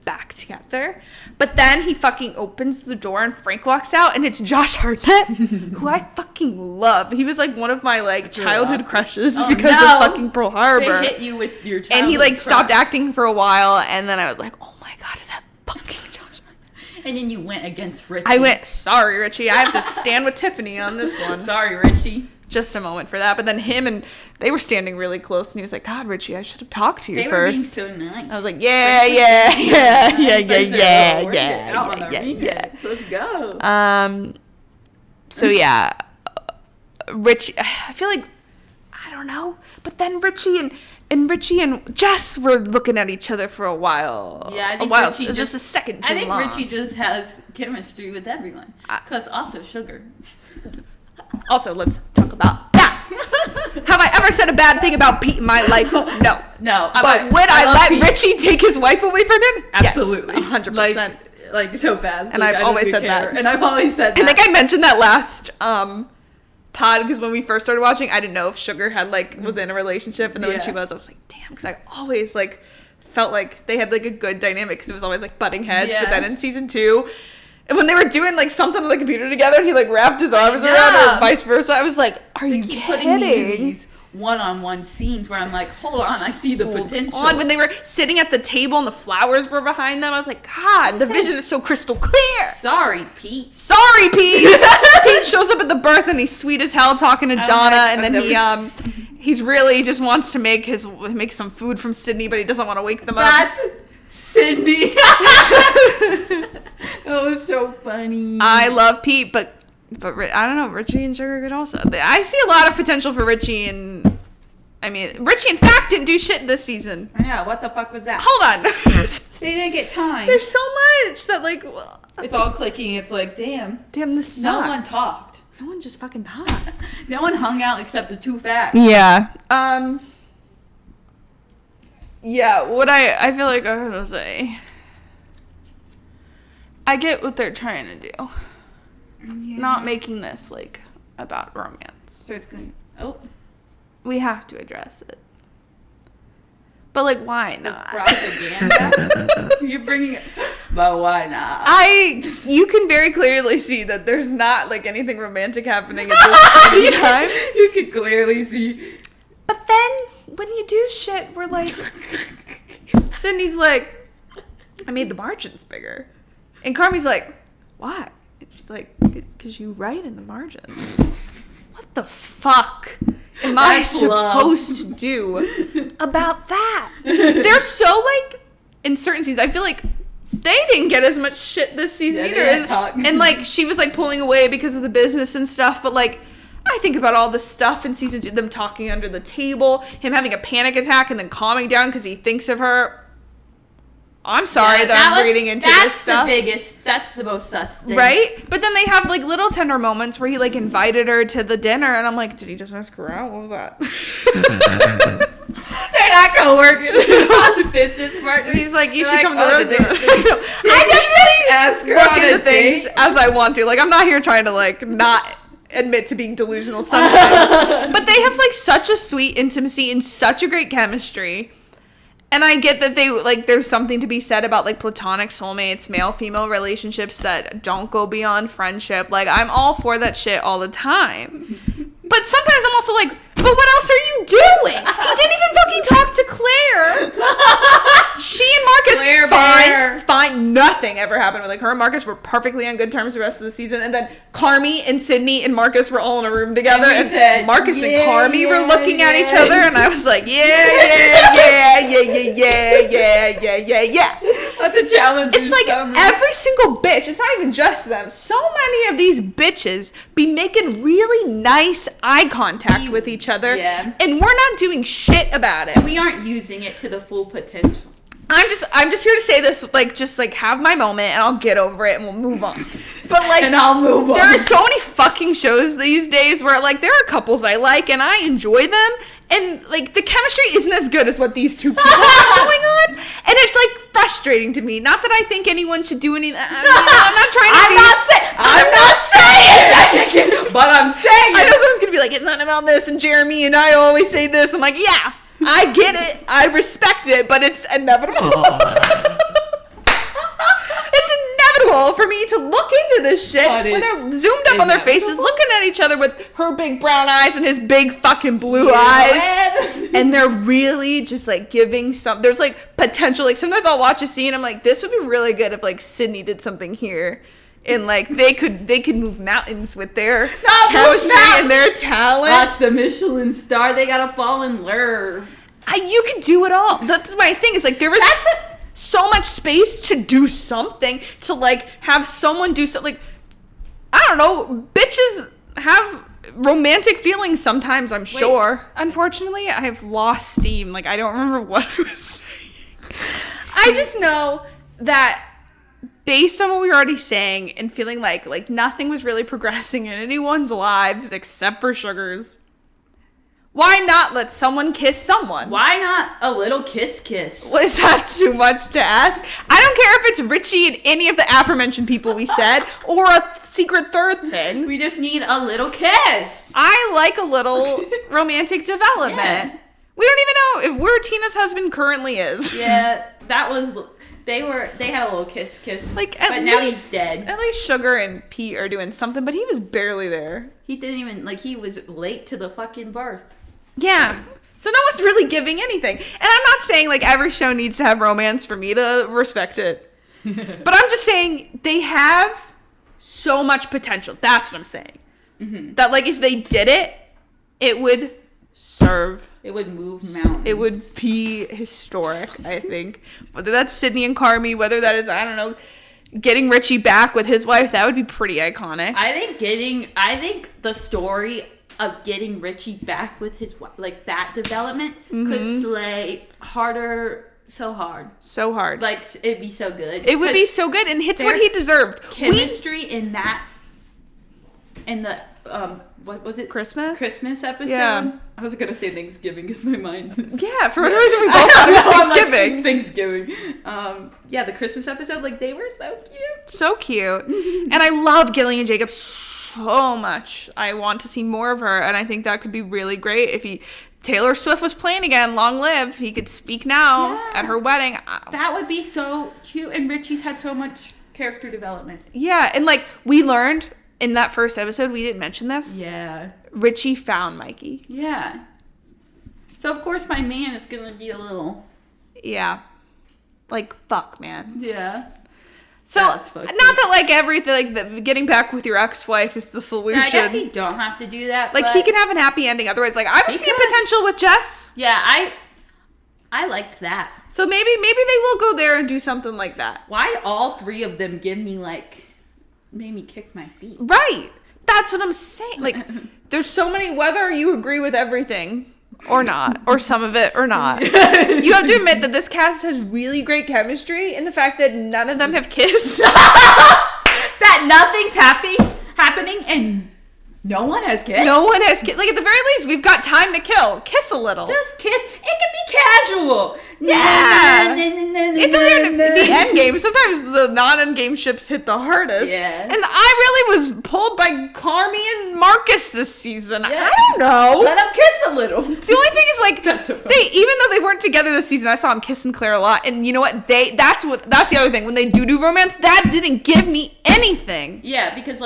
back together. But then he fucking opens the door and Frank walks out and it's Josh Hartnett, who I fucking love. He was like one of my like childhood crushes because of fucking Pearl Harbor. They hit you with your childhood and he like crush. stopped acting for a while, and then I was like, oh my god, is that fucking Josh Hartnett? And then you went against Richie. I went, sorry Richie, I have to stand with Tiffany on this one. Sorry, Richie. Just a moment for that. But then him and they were standing really close, and he was like, God, Richie, I should have talked to you They first. were being so nice. I was like, yeah. Let's go. So yeah, Richie, I feel like, I don't know, but then Richie and Jess were looking at each other for a while. Yeah, I think Richie just a second too I think long. Richie just has chemistry with everyone. Because also Sugar. Also, let's talk about that. Have I ever said a bad thing about Pete in my life? No. No. But would I let Pete. Richie take his wife away from him? Absolutely. Yes, 100%. Like so fast. And Like, I've I always don't said care. that. And I've always said that. I think I mentioned that last pod, because when we first started watching, I didn't know if Sugar had like was in a relationship, and then when she was, I was like, damn, because I always like felt like they had like a good dynamic because it was always like butting heads. But then in season 2, when they were doing like something on the computer together, and he like wrapped his arms around, or vice versa, I was like, are you keep kidding? putting me in these one-on-one scenes where I'm like, hold on, I see the potential. When they were sitting at the table and the flowers were behind them, I was like, God, the vision is so crystal clear. Sorry, Pete. Sorry, Pete. Pete shows up at the birth and he's sweet as hell talking to Donna, and then he's really just wants to make some food from Sydney, but he doesn't want to wake them up. That's Sydney. That was so funny. I love Pete, but I don't know, Richie and Sugar could also. I see a lot of potential for Richie, and I mean, Richie in fact didn't do shit this season. Yeah, what the fuck was that? Hold on. They didn't get time. There's so much that like. It's all clicking. It's like, damn, this sucked. no one talked. No one just fucking talked. No one hung out except the two facts. Yeah. Yeah, what I feel like I was say. I get what they're trying to do. Yeah. Not making this like about romance. So it's going. Oh, we have to address it. But like, why not? Propaganda. You're bringing it. But why not? You can very clearly see that there's not like anything romantic happening at this point in time. You can clearly see. But then when you do shit, we're like, Sydney's like, I made the margins bigger, and Carmy's like, why? And she's like, because you write in the margins. What the fuck am I supposed to do about that? They're so like, in certain scenes, I feel like they didn't get as much shit this season either. And like, she was like pulling away because of the business and stuff, but like, I think about all this stuff in season 2, them talking under the table, him having a panic attack and then calming down because he thinks of her. I'm sorry that I'm reading into this stuff. That's the most sus thing. Right? But then they have like little tender moments where he like invited her to the dinner, and I'm like, did he just ask her out? What was that? They're not co-working. Business partners. He's like, you should like, come to the dinner. I definitely ask her look on into a things date. as I want to. Like, I'm not here trying to like not admit to being delusional sometimes. But they have like such a sweet intimacy and such a great chemistry. And I get that they like there's something to be said about like platonic soulmates, male-female relationships that don't go beyond friendship. Like, I'm all for that shit all the time. But sometimes I'm also like, but what else are you doing? He didn't even fucking talk to Claire. She and Marcus, fine. Nothing ever happened with like her and Marcus were perfectly on good terms the rest of the season. And then Carmy and Sydney and Marcus were all in a room together. And Marcus and Carmy were looking at each other. And I was like, yeah. Let the challenge. It's like every single bitch. It's not even just them. So many of these bitches be making really nice eye contact with each other, and we're not doing shit about it. We aren't using it to the full potential. I'm just here to say this, like, just like have my moment and I'll get over it and we'll move on. But like, and I'll move on. There are so many fucking shows these days where like there are couples I like and I enjoy them, and like the chemistry isn't as good as what these two people are going on, and it's like frustrating to me. Not that I think anyone should do anything. I'm not trying to. I'm not saying. But I'm saying. I know someone's gonna be like, it's not about this, and Jeremy and I always say this. I'm like, yeah. I get it. I respect it, but it's inevitable. It's inevitable for me to look into this shit when they're zoomed up on their faces, looking at each other with her big brown eyes and his big fucking blue eyes. And they're really just like giving there's like potential. Like sometimes I'll watch a scene, I'm like, this would be really good if like Sydney did something here. And like they could move mountains with their chemistry and their talent. Like the Michelin star, they gotta fall in love. You could do it all. That's my thing. Is like there was so much space to do something, to like have someone do something. Like I don't know, bitches have romantic feelings sometimes. I'm sure. Unfortunately, I have lost steam. Like I don't remember what I was saying. I just know that, based on what we were already saying and feeling like nothing was really progressing in anyone's lives except for Sugar's, why not let someone kiss someone? Why not a little kiss? Was that too much to ask? I don't care if it's Richie and any of the aforementioned people we said, or a secret third thing. We just need a little kiss. I like a little romantic development. Yeah. We don't even know if where Tina's husband currently is. Yeah, that was... They had a little kiss, like, but now he's dead. At least Sugar and Pete are doing something, but he was barely there. He didn't even, he was late to the fucking birth. Yeah. So no one's really giving anything. And I'm not saying, every show needs to have romance for me to respect it. But I'm just saying, they have so much potential. That's what I'm saying. Mm-hmm. That, if they did it, it would serve. It would move mountains. It would be historic, I think. Whether that's Sydney and Carmy, whether that is, I don't know, getting Richie back with his wife, that would be pretty iconic. I think the story of getting Richie back with his wife, that development, could slay harder. So hard. It'd be so good. It would be so good and hits what he deserved. Chemistry in the what was it? Christmas episode? Yeah. I was going to say Thanksgiving because my mind. Yeah, for whatever reason we both thought it was Thanksgiving. The Christmas episode, they were so cute. So cute. And I love Gillian Jacobs so much. I want to see more of her, and I think that could be really great if Taylor Swift was playing again. Long live. He could speak now at her wedding. That would be so cute, and Richie's had so much character development. Yeah, and we learned in that first episode, we didn't mention this. Yeah. Richie found Mikey. Yeah. So, of course, my man is going to be a little... Yeah. Fuck, man. Yeah. So, not that, everything, getting back with your ex-wife is the solution. I guess you don't have to do that, he can have a happy ending. Otherwise, I'm seeing potential with Jess. Yeah, I liked that. So, maybe they will go there and do something like that. Why'd all three of them give me, made me kick my feet? Right. That's what I'm saying. There's so many, whether you agree with everything or not, or some of it or not, you have to admit that this cast has really great chemistry, and the fact that none of them have kissed. That nothing's happening and no one has kissed. No one has kissed. At the very least, we've got time to kill. Kiss a little. Just kiss. It can be casual. Yeah. It doesn't even the end game. Sometimes the non-end game ships hit the hardest. Yeah. And I really was pulled by Carmy and Marcus this season. Yeah. I don't know. Let them kiss a little. The only thing is that's so funny. even though they weren't together this season, I saw them kissing Claire a lot. And you know what? That's the other thing. When they do romance, that didn't give me anything. Yeah, because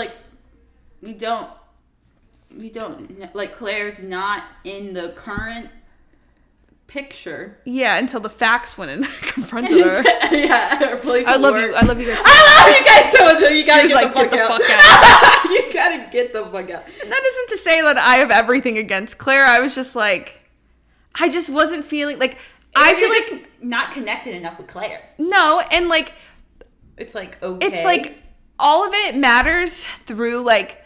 we don't Claire's not in the current picture. Yeah, until the facts went and confronted her. Yeah, her place I love work. you. I love you guys. I love you guys so much. You gotta get the fuck out. You gotta get the fuck out. And that isn't to say that I have everything against Claire. I was just I just wasn't feeling I feel like not connected enough with Claire. no, and like It's like okay. it's like all of it matters through like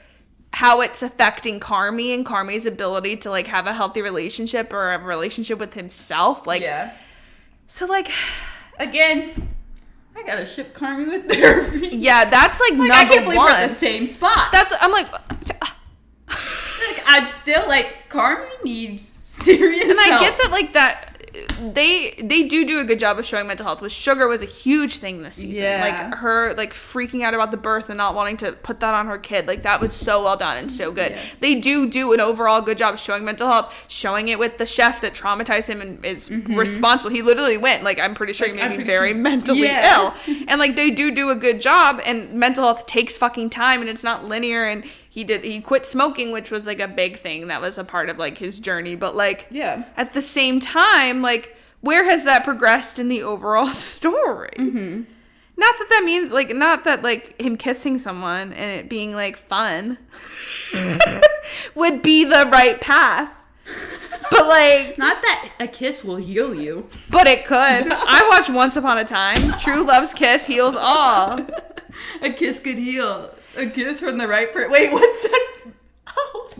how it's affecting Carmy and Carmy's ability to like have a healthy relationship or a relationship with himself. Like, so like, again, I gotta ship Carmy with therapy. yeah, that's like number I can't believe one. we're at the same spot. I'm like, I'm still like Carmy needs serious and I help. get that like that. They do a good job of showing mental health. With Sugar was a huge thing this season. Yeah. Like her like freaking out about the birth and not wanting to put that on her kid. Like that was so well done and so good. Yeah. They do an overall good job showing mental health, showing it with the chef that traumatized him and is responsible. He literally went like I'm pretty sure he made me very mentally ill. And like they do a good job, and mental health takes fucking time and it's not linear. And he quit smoking, which was like a big thing that was a part of like his journey, but like at the same time, like where has that progressed in the overall story? Not that means like not that like him kissing someone and it being like fun would be the right path, but like not that a kiss will heal you, but it could. I watched Once Upon a Time. True love's kiss heals all. A kiss could heal. A kiss from the right person. Wait, what's that? Oh,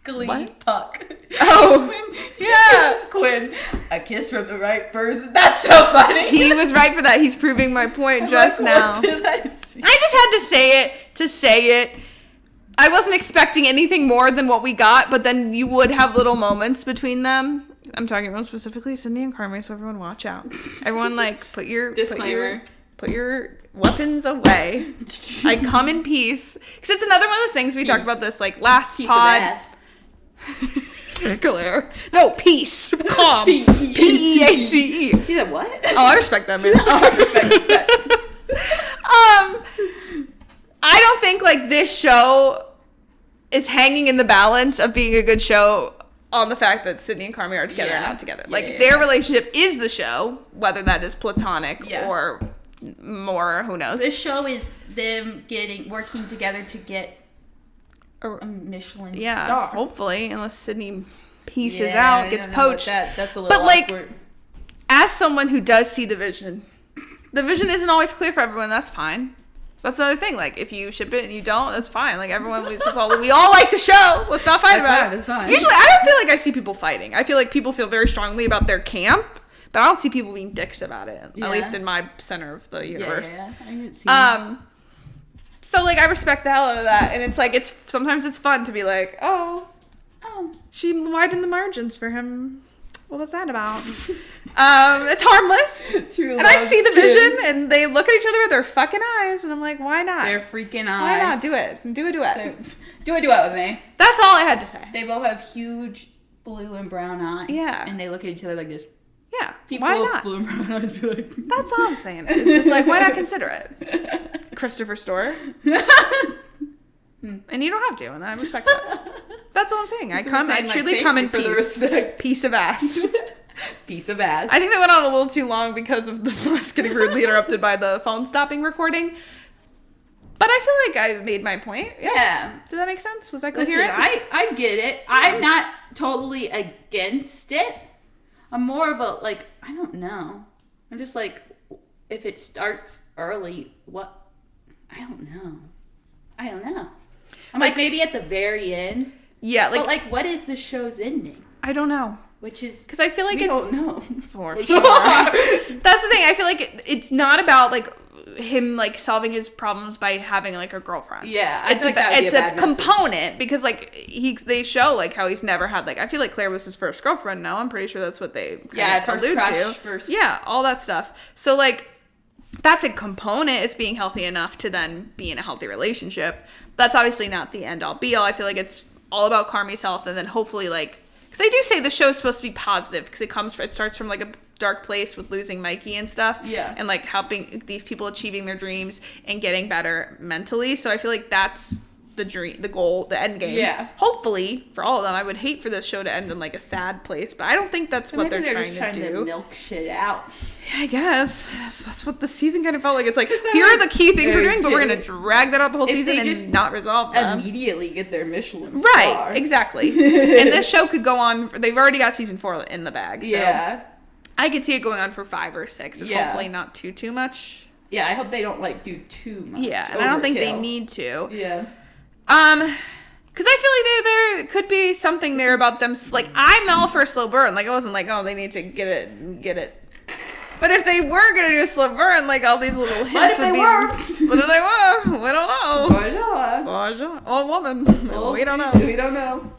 Glee what? Puck. Oh, yeah. Quinn. A kiss from the right person. That's so funny. He was right for that. He's proving my point just now. What did I see? I just had to say it. I wasn't expecting anything more than what we got, but then you would have little moments between them. I'm talking about specifically Sydney and Carmy, so everyone watch out. Everyone like put your disclaimer. Put your weapons away. I come in peace. Because it's another one of those things we talked about this like last pod. Claire. No, peace. Calm. P-E-A-C-E. He said what? Oh, I respect that, man. Respect. I don't think like this show is hanging in the balance of being a good show on the fact that Sydney and Carmy are together or not together. Like their relationship is the show, whether that is platonic or more, who knows. This show is them working together to get a Michelin star. Hopefully, unless Sydney pieces out, gets poached. That's a little awkward. Like, as someone who does see the vision isn't always clear for everyone. That's fine. That's another thing. Like, if you ship it and you don't, that's fine. Like, we all like the show. Let's not fight about it. That's fine. Usually, I don't feel like I see people fighting. I feel like people feel very strongly about their camp. But I don't see people being dicks about it, at least in my center of the universe. Yeah. I didn't see so like I respect the hell out of that, and it's like sometimes it's fun to be like, oh, she widened the margins for him. What was that about? It's harmless, and I see the vision, and they look at each other with their fucking eyes, and I'm like, why not? Their freaking eyes. Why not do it? Do a duet. Do a duet with me. That's all I had to say. They both have huge blue and brown eyes. Yeah, and they look at each other like this. Yeah, people why with not? Blue and brown eyes be like. That's all I'm saying. It's just like, why not consider it? Christopher Store. And you don't have to, and I respect that. That's all I'm saying. I truly come in peace. Piece of ass. Piece of ass. I think that went on a little too long because of us getting rudely interrupted by the phone stopping recording. But I feel like I made my point. Yes. Yeah. Did that make sense? Was that coherent? Listen, I get it. I'm not totally against it. I'm more of a, like, I don't know. I'm just like, if it starts early, what? I don't know. I'm like maybe at the very end. Yeah. But like, what is the show's ending? I don't know. Which is... Because I feel like we don't know. For sure. That's the thing. I feel like it's not about, like, him, like, solving his problems by having, like, a girlfriend. Yeah. It's a component because, like, they show, like, how he's never had, like, I feel like Claire was his first girlfriend now. I'm pretty sure that's what they allude to. Yeah, all that stuff. So, like, that's a component. It's being healthy enough to then be in a healthy relationship. That's obviously not the end all be all. I feel like it's all about Carmy's health, and then hopefully, like, because they do say the show's supposed to be positive because it starts from like a dark place with losing Mikey and stuff. Yeah. And like helping these people achieving their dreams and getting better mentally. So I feel like that's the dream, the goal, the end game. Yeah. Hopefully for all of them. I would hate for this show to end in like a sad place, but I don't think that's what they're trying to do. To milk shit out. I guess that's what the season kind of felt like. It's like, here are the key things we're doing, but we're gonna drag that out the whole season and just not resolve them. Immediately get their Michelin star. Right, exactly. And this show could go on. They've already got season 4 in the bag. So yeah. I could see it going on for 5 or 6, and hopefully not too much. Yeah, I hope they don't like do too much. Yeah, and I don't think they need to. Yeah. Because I feel like there could be something there about them. Like, I'm all for a slow burn. Like, I wasn't like, oh, they need to get it. But if they were gonna do a slow burn, like all these little hints would be. What if they were? We don't know. Bonjour. Old woman. We don't know. We don't know.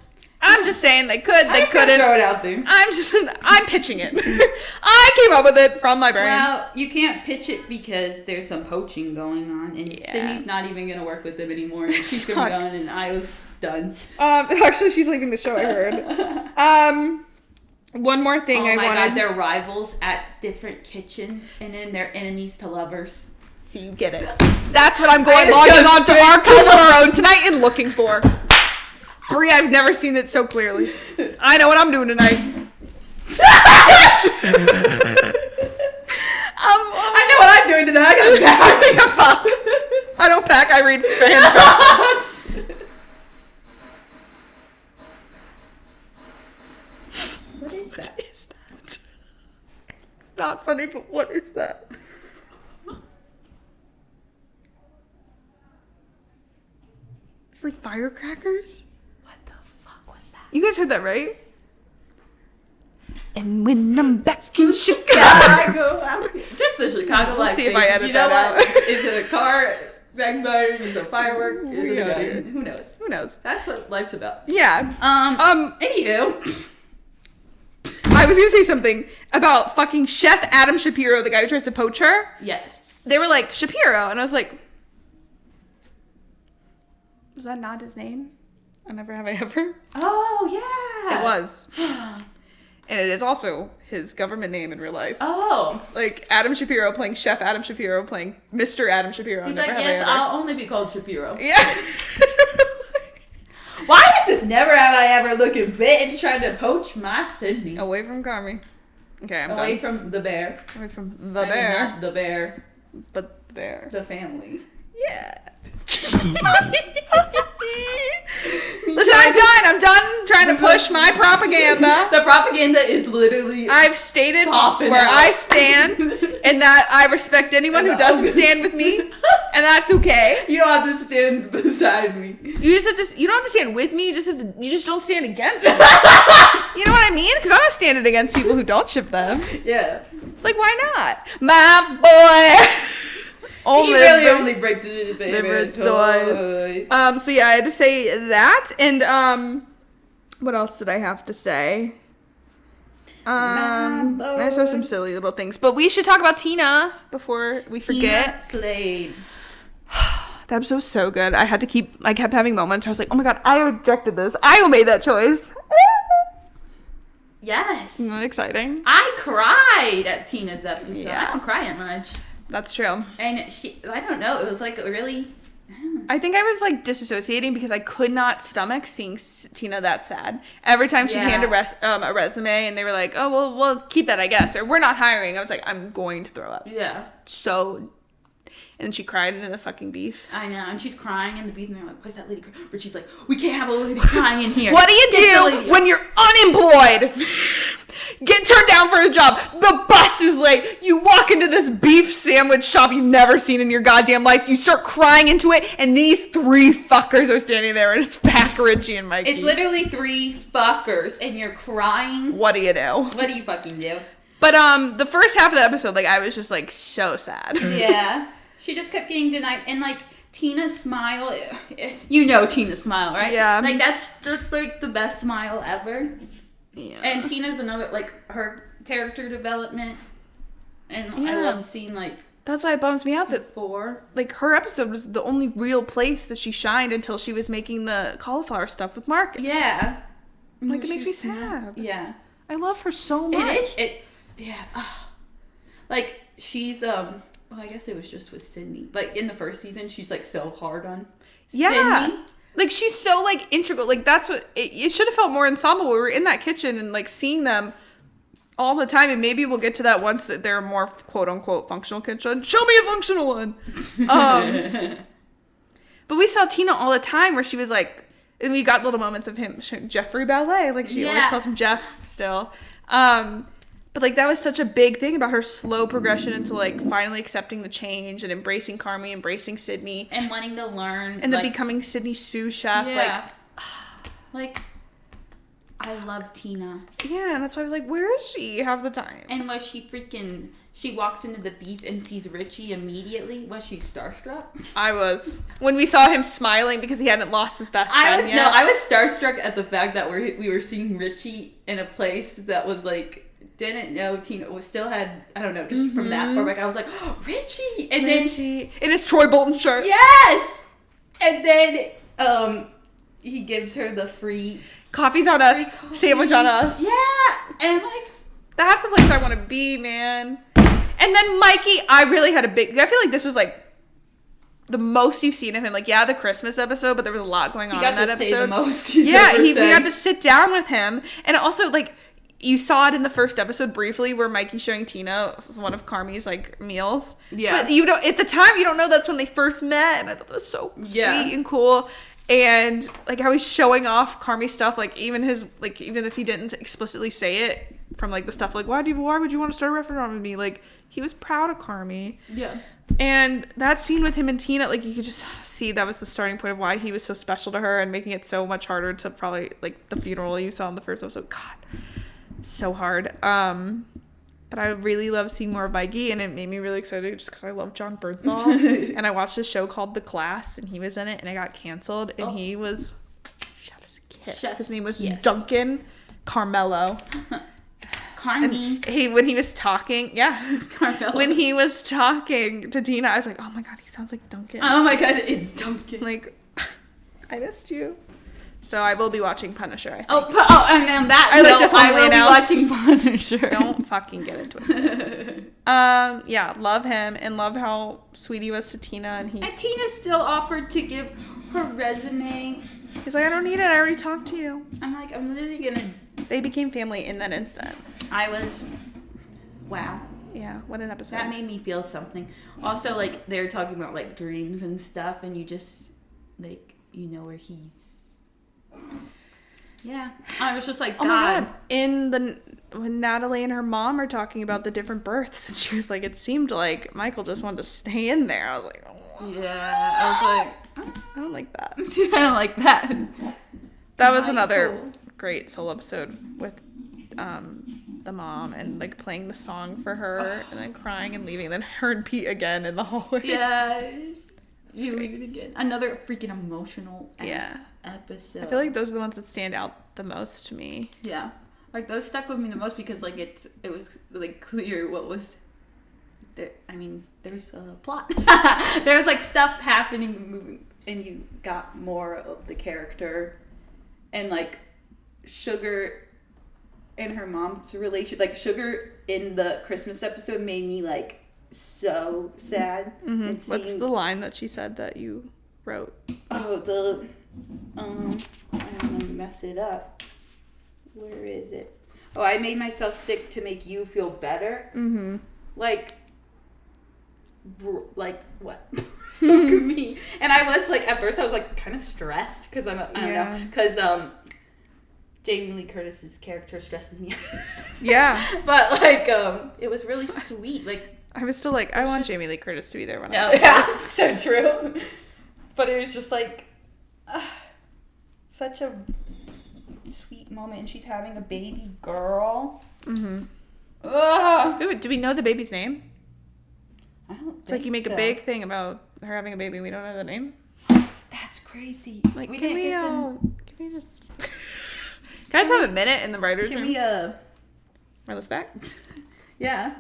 I'm just saying they could. They couldn't. Throw it out there. I'm pitching it. I came up with it from my brain. Well, you can't pitch it because there's some poaching going on, and Sydney's not even gonna work with them anymore. And she's gonna be done, and I was done. Actually, she's leaving the show. I heard. One more thing I wanted. Oh my God, they're rivals at different kitchens, and then they're enemies to lovers. So you get it. That's what I'm logging on to Archive of Our Own tonight and looking for. Brie, I've never seen it so clearly. I know what I'm doing tonight. I know what I'm doing tonight. I gotta pack. I don't pack. I read fan. What is that? What is that? It's not funny, but what is that? It's like firecrackers? What the fuck was that? You guys heard that, right? And when I'm back in Chicago. Just the Chicago life. See if I edit that out. Is it a car backfire? Is it a firework? Who knows? Who knows? That's what life's about. Yeah. Anywho. I was gonna say something about fucking Chef Adam Shapiro, the guy who tries to poach her. Yes. They were like, Shapiro, and I was like, was that not his name? I never have I ever. Oh, yeah. It was. And it is also his government name in real life. Oh. Like Adam Shapiro playing Chef Adam Shapiro playing Mr. Adam Shapiro. He's like, yes, I'll only be called Shapiro. Yeah. Why is this never have I ever looking bitch trying to poach my Sydney? Away from Carmy. Okay, I'm Away done. from the bear. Away from the bear. Not the bear. But the bear. The family. Yeah. Listen, I'm done trying to push my propaganda. The propaganda is literally I've stated where out. I stand and that I respect anyone who doesn't stand with me, and that's okay. You don't have to stand beside me. You don't have to stand with me, you just don't stand against me. You know what I mean? Because I'm not standing against people who don't ship them. Yeah. It's like, why not? My boy. He really only breaks his favorite toys. So yeah, I had to say that, and what else did I have to say? I just have some silly little things, but we should talk about Tina before we forget. Tina Slade. That episode was so good. I kept having moments where I was like, oh my God, I rejected this. I made that choice. Yes. Isn't that exciting? I cried at Tina's episode. Yeah. I don't cry that much. That's true. And I don't know, it was like really... I think I was like disassociating because I could not stomach seeing Tina that sad. Every time she'd hand a resume and they were like, oh, well, we'll keep that, I guess. Or we're not hiring. I was like, I'm going to throw up. Yeah. So... And she cried into the fucking beef. I know, and she's crying in the beef, and they're like, why's that lady crying? But she's like, we can't have a lady crying in here. What do you do when you're unemployed? Get turned down for a job. The bus is late. You walk into this beef sandwich shop you've never seen in your goddamn life. You start crying into it, and these 3 fuckers are standing there, and it's Pac, Richie, and Mikey. It's literally 3 fuckers, and you're crying. What do you do? What do you fucking do? But the first half of the episode, like, I was just like so sad. Yeah. She just kept getting denied, and like Tina's smile, you know Tina's smile, right? Yeah. Like that's just like the best smile ever. Yeah. And Tina's another, like, her character development, and I love seeing like. That's why it bums me out that before, like, her episode was the only real place that she shined until she was making the cauliflower stuff with Mark. Yeah. Like, it makes me sad. Yeah. I love her so much. Yeah. Like, she's, well, I guess it was just with Sydney. Like, in the first season, she's, like, so hard on Sydney. Like, she's so, like, integral. Like, that's what... It should have felt more ensemble. We were in that kitchen and, like, seeing them all the time. And maybe we'll get to that once that they're a more, quote-unquote, functional kitchen. Show me a functional one! But we saw Tina all the time where she was, like... And we got little moments of him, Jeffrey Ballet. Like, she always calls him Jeff still. But, like, that was such a big thing about her slow progression into, like, finally accepting the change and embracing Carmy, embracing Sydney. And wanting to learn. And then becoming Sydney's sous chef. Yeah. Like, I love Tina. Yeah, and that's why I was like, where is she half the time? And was she walks into the beef and sees Richie immediately. Was she starstruck? I was. When we saw him smiling because he hadn't lost his best friend yet. No, I was starstruck at the fact that we were seeing Richie in a place that was, like, didn't know Tina was still had, I don't know, just from that far back, I was like, oh, Richie! And Richie. In his Troy Bolton shirt. Yes! And then, he gives her the free... Coffee's on us. Sandwich on us. Yeah! And, like... That's a place I want to be, man. And then Mikey, I really had I feel like this was, like, the most you've seen of him. Like, yeah, the Christmas episode, but there was a lot going on in that episode. Say the most we got to sit down with him. And also, like... You saw it in the first episode briefly where Mikey's showing Tina one of Carmy's, like, meals. Yeah. But you don't, at the time, you don't know that's when they first met. And I thought that was so sweet and cool. And, like, how he's showing off Carmy stuff, like, even if he didn't explicitly say it from, like, the stuff, like, why would you want to start a restaurant with me? Like, he was proud of Carmy. Yeah. And that scene with him and Tina, like, you could just see that was the starting point of why he was so special to her and making it so much harder to probably, like, the funeral you saw in the first episode. God. So hard. But I really love seeing more of Mikey, and it made me really excited just because I love John Bernthal. And I watched a show called The Class, and he was in it, and it got canceled, and he was chef's kiss. His name was Duncan Carmelo. Carmy. When he was talking, Carmelo. When he was talking to Tina, I was like, oh my god, he sounds like Duncan. Oh my god, it's Duncan. Like, I missed you. So I will be watching Punisher, I think. And on that note, I will be watching Punisher. Don't fucking get it twisted. Yeah, love him and love how sweet he was to Tina. And Tina still offered to give her resume. He's like, I don't need it. I already talked to you. I'm like, I'm literally gonna... They became family in that instant. Wow. Yeah, what an episode. That made me feel something. Also, like, they were talking about, like, dreams and stuff, and you just, like, you know where he's... Yeah, I was just like, God. Oh my God. When Natalie and her mom are talking about the different births, and she was like, it seemed like Michael just wanted to stay in there. I was like, oh. Yeah, I was like, I don't like that. I don't like that. That was another great solo episode with the mom and, like, playing the song for her and then crying and leaving, and then her and Pete again in the hallway. Yes. You leave it again. Another freaking emotional episode. I feel like those are the ones that stand out the most to me. Yeah. Like, those stuck with me the most because, like, it was, like, clear what was there. I mean, there's a plot. There was, like, stuff happening, moving, and you got more of the character. And, like, Sugar and her mom's relation. Like, Sugar in the Christmas episode made me, like, so sad. Mm-hmm. What's the line that she said that you wrote? Oh, I don't want to mess it up. Where is it? Oh, I made myself sick to make you feel better. Mm-hmm. Like what? Look at me. And I was like, at first I was like kind of stressed because I don't know, because Jamie Lee Curtis's character stresses me. Yeah. But like it was really sweet. Like, I was still like, I want Jamie Lee Curtis to be there when yeah, so true. But it was just like such a sweet moment, and she's having a baby girl. Mm-hmm. Do we know the baby's name? I don't. It's like you make a big thing about her having a baby, and we don't know the name. That's crazy. Like, can we just? Can I just have a minute in the writers' room? Can we run this back? Yeah.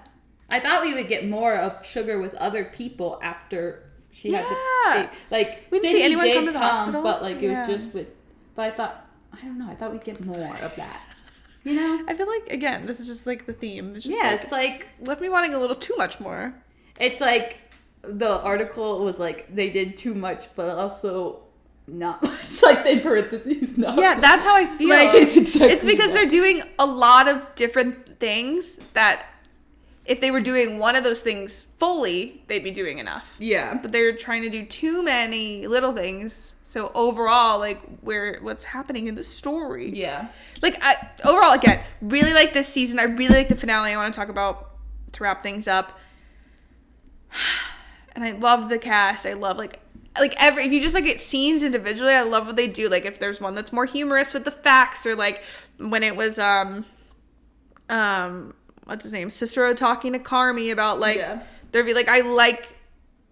I thought we would get more of Sugar with other people after she had the like. We didn't see anyone come to the hospital, but like it was just with. But I thought, I don't know. I thought we'd get more of that. You know. I feel like, again, this is just like the theme. It's just it's like left me wanting a little too much more. It's like the article was like they did too much, but also not. It's like they parentheses not. Yeah, that's how I feel. Like it's exactly. It's because they're doing a lot of different things that if they were doing one of those things fully, they'd be doing enough. Yeah. But they're trying to do too many little things. So overall, like, what's happening in the story? Yeah. Like, overall, again, really like this season. I really like the finale. I want to talk about to wrap things up. And I love the cast. I love like if you just like get scenes individually, I love what they do. Like if there's one that's more humorous with the facts, or like when it was what's his name, Cicero talking to Carmy about like there'd be like, I like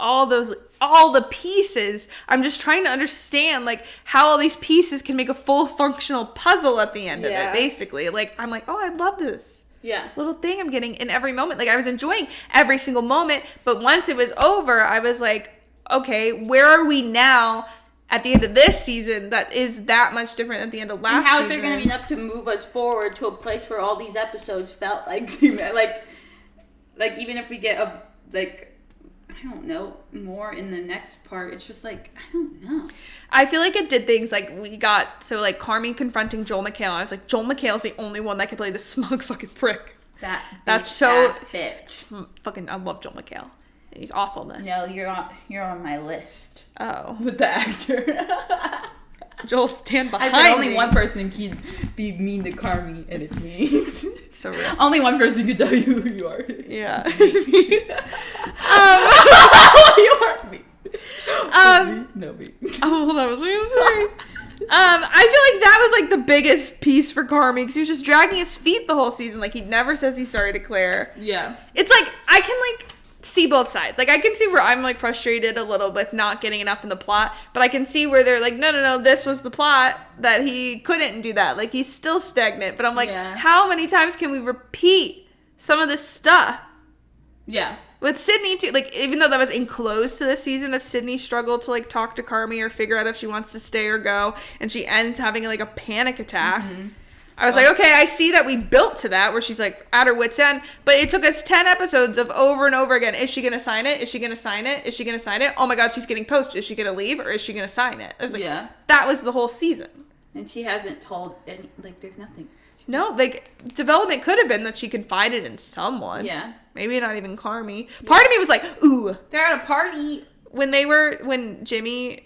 all the pieces. I'm just trying to understand like how all these pieces can make a full functional puzzle at the end of it, basically. Like I'm like, oh, I love this little thing I'm getting in every moment. Like I was enjoying every single moment, but once it was over, I was like, okay, where are we now at the end of this season that is that much different than the end of last season? And how is there going to be enough to move us forward to a place where all these episodes felt like even if we get I don't know, more in the next part, it's just like, I don't know. I feel like it did things like we got, so like Carmy confronting Joel McHale. I was like, Joel McHale's the only one that can play the smug fucking prick. That's so bitch. Fucking, I love Joel McHale. He's awful in this. No, you're on my list. Oh. With the actor. Joel, stand behind I said only me. one person can be mean to Carmy, and it's me. So real. Only one person can tell you who you are. Yeah. It's me. You are me. No, me. Oh, hold on. What was I gonna say? I feel like that was like the biggest piece for Carmy, because he was just dragging his feet the whole season. Like he never says he's sorry to Claire. Yeah. It's like I can like see both sides. Like I can see where I'm like frustrated a little with not getting enough in the plot, but I can see where they're like, no, this was the plot that he couldn't do that. Like he's still stagnant. But I'm like, how many times can we repeat some of this stuff? Yeah. With Sydney too, like even though that was enclosed to this season of Sydney's struggle to like talk to Carmy or figure out if she wants to stay or go, and she ends having like a panic attack. Mm-hmm. I was like, okay, I see that we built to that where she's like at her wit's end, but it took us 10 episodes of over and over again. Is she going to sign it? Is she going to sign it? Is she going to sign it? Oh my God, she's getting poached. Is she going to leave or is she going to sign it? I was like, that was the whole season. And she hasn't told any, like, there's nothing. No, like, development could have been that she confided in someone. Yeah. Maybe not even Carmy. Part of me was like, ooh. They're at a party. When Jimmy,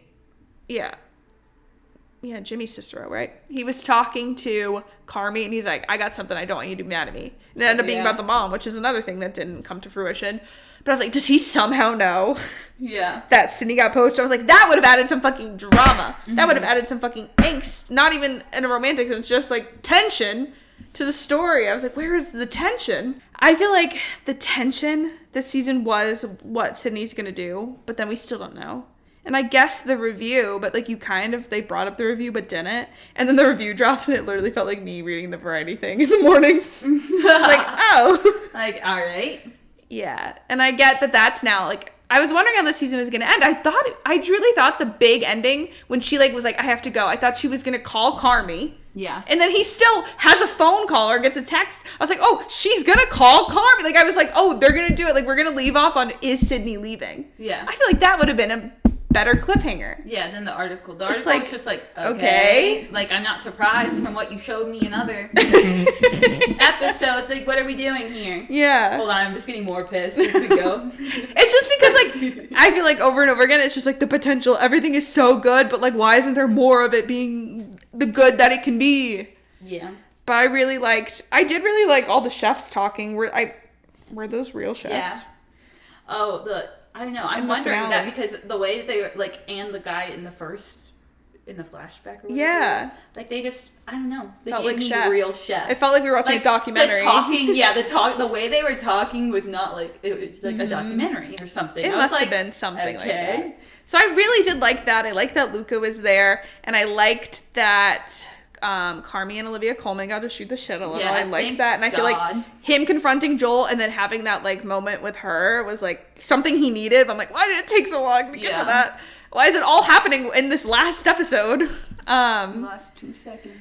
Jimmy Cicero, right? He was talking to Carmy, and he's like, I got something, I don't want you to be mad at me. And it ended up being about the mom, which is another thing that didn't come to fruition. But I was like, does he somehow know that Sydney got poached? I was like, that would have added some fucking drama. Mm-hmm. That would have added some fucking angst. Not even in a romantic sense, just like tension to the story. I was like, where is the tension? I feel like the tension this season was what Sydney's going to do, but then we still don't know. And I guess the review, but like they brought up the review but didn't. And then the review drops and it literally felt like me reading the Variety thing in the morning. I was like, oh. Like, all right. Yeah. And I get that that's now, like, I was wondering how the season was going to end. I truly thought the big ending when she like was like, I have to go. I thought she was going to call Carmy. Yeah. And then he still has a phone call or gets a text. I was like, oh, she's going to call Carmy. Like, I was like, oh, they're going to do it. Like, we're going to leave off on, is Sydney leaving? Yeah. I feel like that would have been a better cliffhanger. Yeah, than the article. The article like, was just like, okay. Like, I'm not surprised from what you showed me in other episodes. Like, what are we doing here? Yeah. Hold on, I'm just getting more pissed as we go. It's just because, like, I feel like over and over again, it's just like the potential. Everything is so good, but like, why isn't there more of it being the good that it can be? Yeah. But I did really like all the chefs talking. Were those real chefs? Yeah. Oh, I don't know. I'm wondering that because the way they were, like, and the guy in the flashback or whatever. Yeah. Like, they just, I don't know. They felt gave like me chefs. real chefs. It felt like we were watching a documentary. The way they were talking was not like, it's like a documentary or something. It must have been something like that. So I really did like that. I liked that Luca was there, and I liked that Carmy and Olivia Colman got to shoot the shit a little. I liked that, and I feel like him confronting Joel and then having that like moment with her was like something he needed. But I'm like, why did it take so long to get to that? Why is it all happening in this last episode? Last 2 seconds.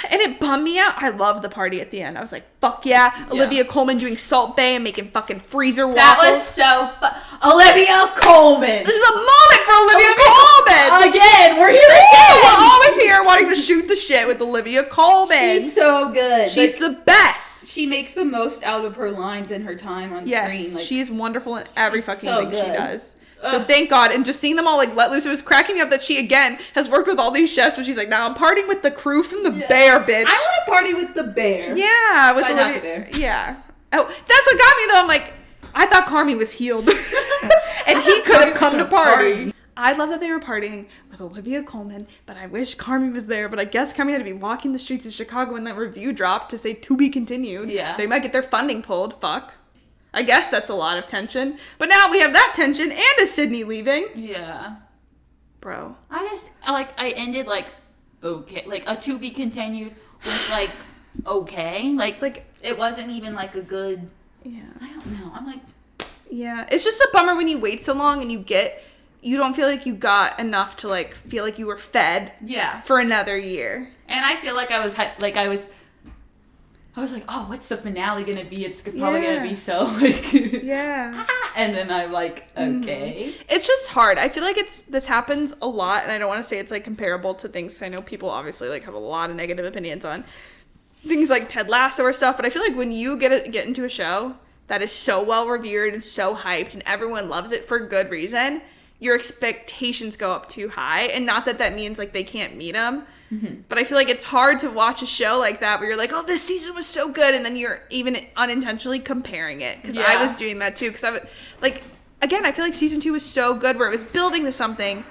And it bummed me out. I love the party at the end. I was like, fuck yeah. Olivia Colman doing Salt Bae and making fucking freezer waffles. That was so fun. Olivia Colman. This is a moment for Olivia Colman. Again, we're here again. We're always here wanting to shoot the shit with Olivia Colman. She's so good. She's the best. she makes the most out of her lines and her time on screen. Like, she's wonderful in every fucking so thing she good. does. So thank God. And just seeing them all like let loose, it was cracking me up that she again has worked with all these chefs, but she's like, now I'm partying with the crew from the Bear, bitch. I want to party with the bear. Yeah, with But the not the bear. Yeah. Oh, that's what got me though. I'm like, I thought Carmy was healed, and he could have come to party. I love that they were partying with Olivia Colman, but I wish Carmy was there. But I guess Carmy had to be walking the streets of Chicago when that review dropped to say to be continued. Yeah. They might get their funding pulled. Fuck. I guess that's a lot of tension. But now we have that tension and a Sydney leaving. Yeah. Bro. I ended like, okay. Like, a to be continued with like, okay. Like, It's like, it wasn't even like a good, yeah. I don't know. I'm like, Yeah. It's just a bummer when you wait so long and you don't feel like you got enough to like feel like you were fed yeah. for another year. And I feel like I was like, oh, what's the finale gonna be? It's probably Yeah. gonna be so like, Yeah. and then I'm like, okay. It's just hard. I feel like this happens a lot, and I don't want to say it's like comparable to things I know people obviously like have a lot of negative opinions on things like Ted Lasso or stuff, but I feel like when you get into a show that is so well revered and so hyped and everyone loves it for good reason, your expectations go up too high. And not that means like they can't meet them, but I feel like it's hard to watch a show like that where you're like, oh, this season was so good, and then you're even unintentionally comparing it, because I was doing that too, because I was like, again, I feel like season 2 was so good where it was building to something.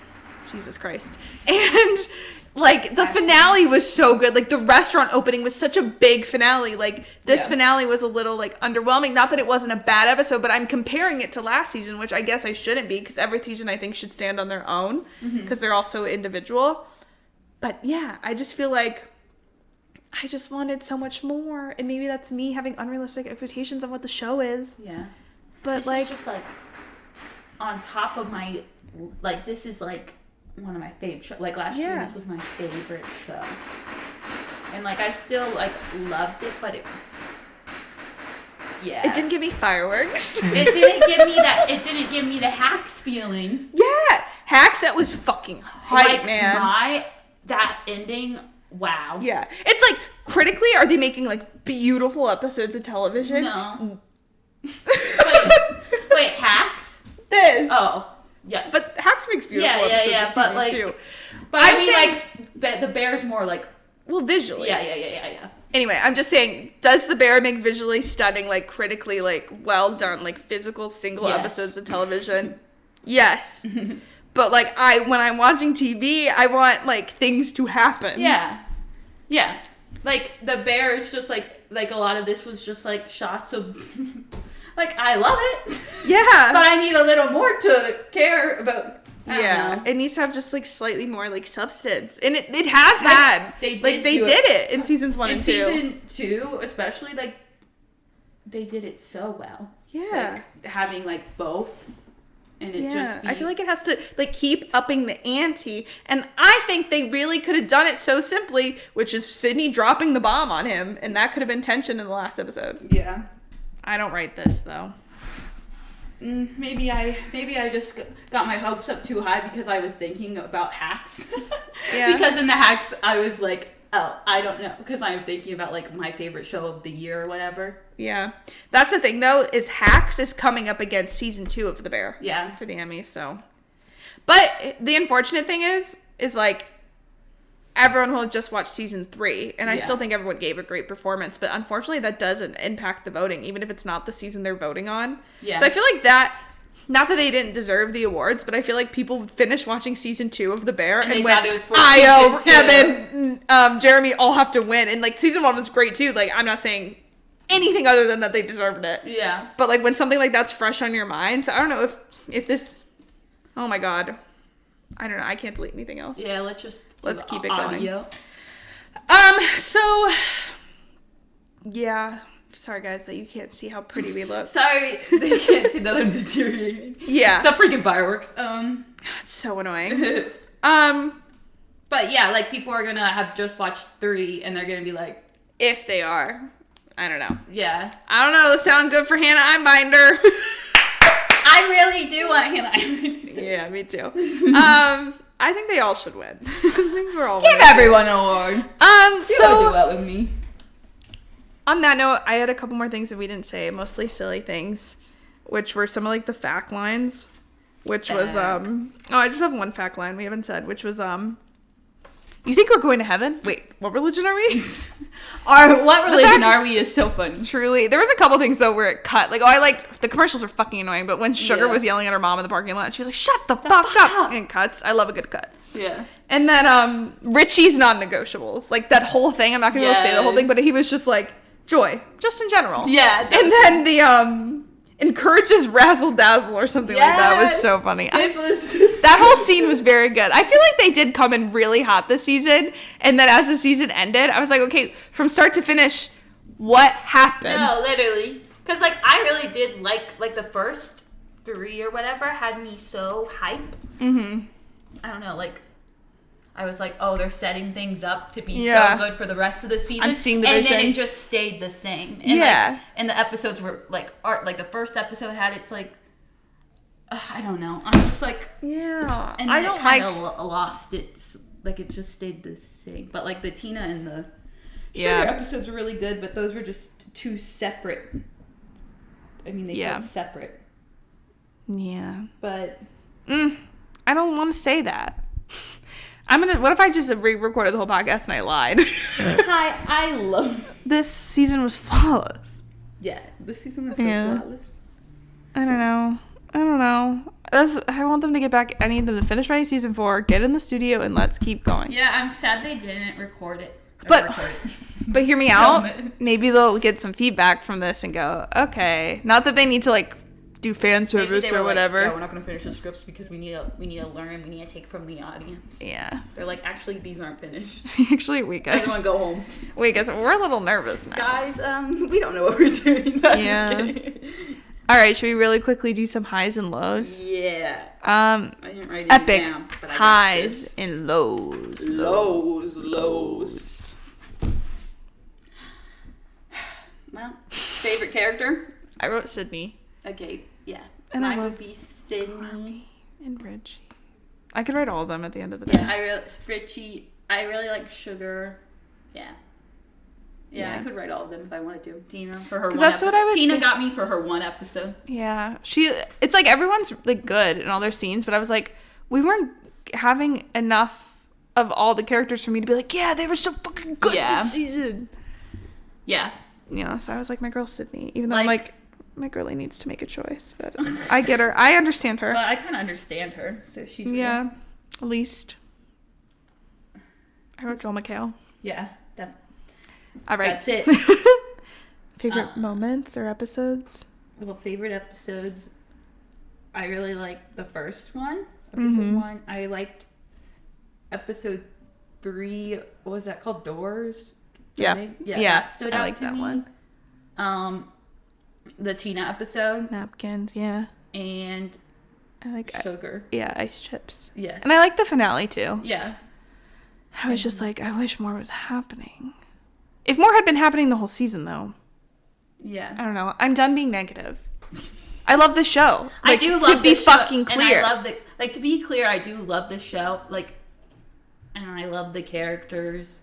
Jesus Christ. And like the finale was so good. Like the restaurant opening was such a big finale. Like this finale was a little like underwhelming. Not that it wasn't a bad episode, but I'm comparing it to last season, which I guess I shouldn't be, because every season I think should stand on their own, because they're all so individual. But yeah, I just feel like I just wanted so much more, and maybe that's me having unrealistic expectations of what the show is. Yeah. But This like, is just like on top of my, like, this is like one of my favorite shows. Like last year, this was my favorite show, and like I still like loved it, but it didn't give me fireworks. It didn't give me that. It didn't give me the Hacks feeling. Yeah, Hacks, that was fucking hype, Like man. that ending. Wow. Yeah, it's like critically, are they making like beautiful episodes of television? No. wait, Hacks? This. Oh, yeah. But Hacks makes beautiful episodes of TV but like, too. But I'm I mean, saying, like, the Bear's more like. well, visually. Yeah. Anyway, I'm just saying, does the Bear make visually stunning, like critically, like well done, like physical single episodes of television? Yes. But like when I'm watching TV, I want like things to happen. Yeah. Like the Bear is just like a lot of this was just like shots of like, I love it. Yeah. But I need a little more to care about. I don't know. It needs to have just like slightly more like substance, and it has had. They did it in seasons 1 and 2. Season 2, especially, like, they did it so well. Yeah, like, having like both, and it just. I feel like it has to like keep upping the ante, and I think they really could have done it so simply, which is Sydney dropping the bomb on him, and that could have been tension in the last episode. Yeah. I don't write this though. Maybe I just got my hopes up too high because I was thinking about Hacks. Yeah. Because in the Hacks, I was like, oh, I don't know, because I'm thinking about like my favorite show of the year or whatever. Yeah, that's the thing though, is Hacks is coming up against season 2 of The Bear. Yeah. For the Emmys, so. But the unfortunate thing is like, everyone will have just watched season 3, and I still think everyone gave a great performance, but unfortunately that doesn't impact the voting, even if it's not the season they're voting on. Yeah. So I feel like that, not that they didn't deserve the awards, but I feel like people finished watching season 2 of The Bear and went, it was for Io, season 2. Evan, Jeremy all have to win. And like season 1 was great too. Like I'm not saying anything other than that they deserved it. Yeah. But like when something like that's fresh on your mind, so I don't know if this, oh my God. I don't know. I can't delete anything else. Yeah, let's keep it going. Audio. So yeah. Sorry guys that you can't see how pretty we look. Sorry, they can't see that I'm deteriorating. Yeah. The freaking fireworks. It's so annoying. But yeah, like people are gonna have just watched 3 and they're gonna be like, if they are. I don't know. yeah. I don't know. Sound good for Hannah Einbinder. I really do want Hannah. Yeah, me too. I think they all should win. I think we're all Give winning. everyone an award. So Do that with me. On that note, I had a couple more things that we didn't say, mostly silly things, which were some of like the fact lines, which was I just have one fact line we haven't said, which was you think we're going to heaven? Wait, what religion are we? What religion are we is so funny. Truly. There was a couple things though where it cut. Like, I liked the commercials were fucking annoying, but when Sugar was yelling at her mom in the parking lot, she was like, "Shut the fuck up!" And it cuts. I love a good cut. Yeah. And then Richie's non-negotiables, like that whole thing. I'm not gonna be able to say the whole thing, but he was just like joy, just in general. Yeah. And then the encourages razzle dazzle or something like that was so funny. That whole scene was very good. I feel like they did come in really hot this season, and then as the season ended, I was like, okay, from start to finish, what happened? No, literally, because like I really did like the first 3 or whatever had me so hype. I don't know, like I was like, oh, they're setting things up to be so good for the rest of the season. I'm seeing the vision. vision. And then it just stayed the same. And and the episodes were like the first episode had its like, I don't know. I'm just like, yeah. And then it kind of lost its, like it just stayed the same. But like the Tina and the Sugar episodes were really good, but those were just 2 separate. I mean, they felt separate. Yeah. But I don't want to say that. What if I just re-recorded the whole podcast and I lied? Hi, I love this season was flawless. Yeah, this season was so flawless. I don't know. I want them to get back. I need them to finish writing season 4, get in the studio, and let's keep going. Yeah, I'm sad they didn't record it. But hear me out. Maybe they'll get some feedback from this and go, okay. Not that they need to like do fan service or whatever. Like, yeah, we're not going to finish the scripts because we need to learn. We need to take from the audience. Yeah. They're like, actually, these aren't finished. Actually, wait, guys. Everyone go home. Wait, guys, we're a little nervous now. Guys, we don't know what we're doing. No, yeah. Just kidding. All right, should we really quickly do some highs and lows? Yeah. I didn't write epic it down, but I highs and lows. Lows. Well, favorite character? I wrote Sydney. Okay, yeah. And Mine I would be Sydney and Richie. I could write all of them at the end of the day. Yeah, Richie. I really like Sugar. Yeah, I could write all of them if I wanted to. Tina for her. Tina got me for her 1 episode. Yeah, it's like everyone's like good in all their scenes, but I was like, we weren't having enough of all the characters for me to be like, yeah, they were so fucking good this season. Yeah. Yeah, so I was like, my girl Sydney, even though I'm like, my girlie needs to make a choice, but I get her. I understand her. But I kind of understand her, so she's at least. I wrote Joel McHale. Yeah. All right. That's it. Favorite moments or episodes? Well, favorite episodes. I really liked the first one. Episode 1. I liked episode 3. What was that called? Doors? Yeah. That stood out like to that me. One. The Tina episode. Napkins, yeah. And I like Sugar. Ice chips. Yeah. And I like the finale too. Yeah. I was just like, I wish more was happening. If more had been happening the whole season, though. Yeah. I don't know. I'm done being negative. I love the show. I do love to be fucking clear. And I love to be clear, I do love the show. Like, and I love the characters.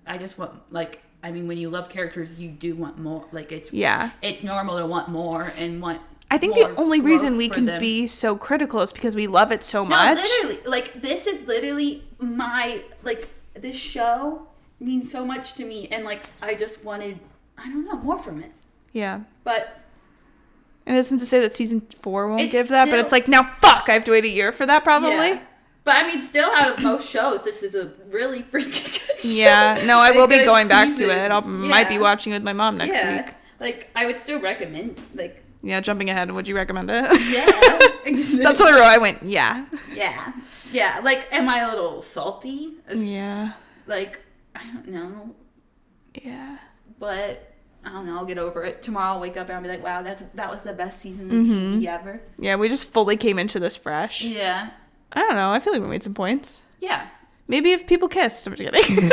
I just want, like, I mean, when you love characters, you do want more. Like, it's normal to want more and want. I think the only reason we can be so critical is because we love it so much. No, literally. Like, this is literally this show means so much to me, and like I just wanted, I don't know, more from it. Yeah. But and it isn't to say that season 4 won't give that, but it's like, now fuck, I have to wait a year for that probably. Yeah. But I mean, still, out of most shows, this is a really freaking good show. Yeah, no, I will be going back to it. I might be watching it with my mom next week. Like, I would still recommend, like. Yeah, jumping ahead, would you recommend it? Yeah. That's what I wrote. I went, yeah. Yeah. Yeah, like, am I a little salty? Yeah. Like, I don't know. Yeah. But I don't know, I'll get over it. Tomorrow I'll wake up and I'll be like, wow, that was the best season of TV ever. Yeah, we just fully came into this fresh. Yeah. I don't know. I feel like we made some points. Yeah. Maybe if people kissed. I'm just kidding.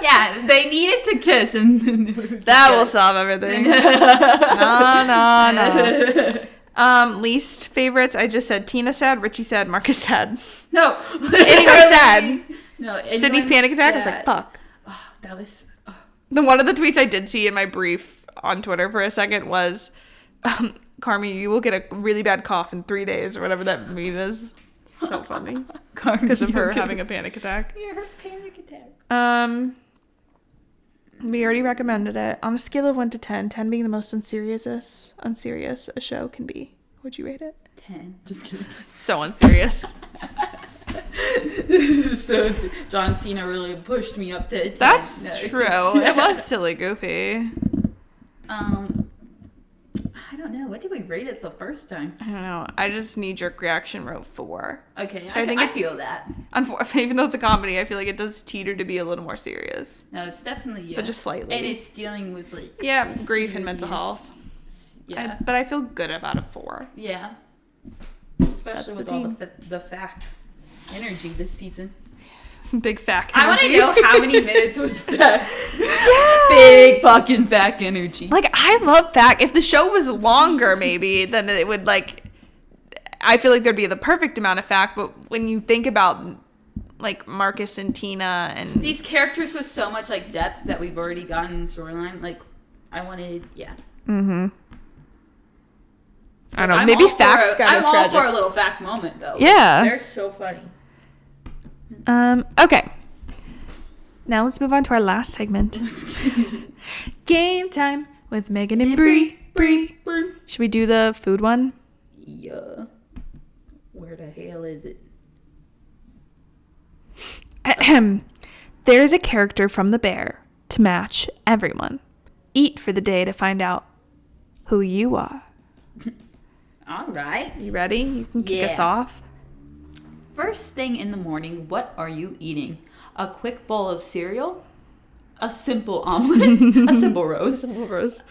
Yeah, they needed to kiss and that will solve everything. No. Least favorites. I just said Tina sad, Richie sad, Marcus sad. No. Anyone sad. No. Sydney's panic attack. I was like, fuck. Oh, that was. Oh. One of the tweets I did see in my brief on Twitter for a second was, Carmy, you will get a really bad cough in 3 days, or whatever that meme is. So funny. Because of her having a panic attack. Yeah, her panic attack. We already recommended it. On a scale of 1 to 10, 10 being the most unserious a show can be, would you rate it? 10. Just kidding. So unserious. This is so... John Cena really pushed me up to 10. That's true. It was silly goofy. I don't know. What did we rate it the first time? I don't know. I just knee-jerk reaction wrote 4. Okay, So I feel that. Even though it's a comedy, I feel like it does teeter to be a little more serious. No, it's definitely, yeah. But just slightly. And it's dealing with, like... Yeah, grief and mental health. Yeah. But I feel good about a 4. Yeah. Especially with all the fact energy this season. Big fact I want to energy. know how many minutes was fact. Yeah. Big fucking fact energy. Like, I love fact. If the show was longer, maybe, then it would, like... I feel like there'd be the perfect amount of fact, but when you think about, like, Marcus and Tina and... These characters with so much, like, depth that we've already gotten in the storyline, like, I wanted... Yeah. Mm-hmm. I don't know. Maybe facts got I'm all for a little fact moment, though. Yeah. They're so funny. Okay. Now let's move on to our last segment. Game time with Megan and Bree. Should we do the food one? Yeah. Where the hell is it? There's a character from The Bear to match everyone. Eat for the day to find out who you are. All right. You ready? You can kick us off. First thing in the morning, what are you eating? A quick bowl of cereal? A simple omelet? A simple roast?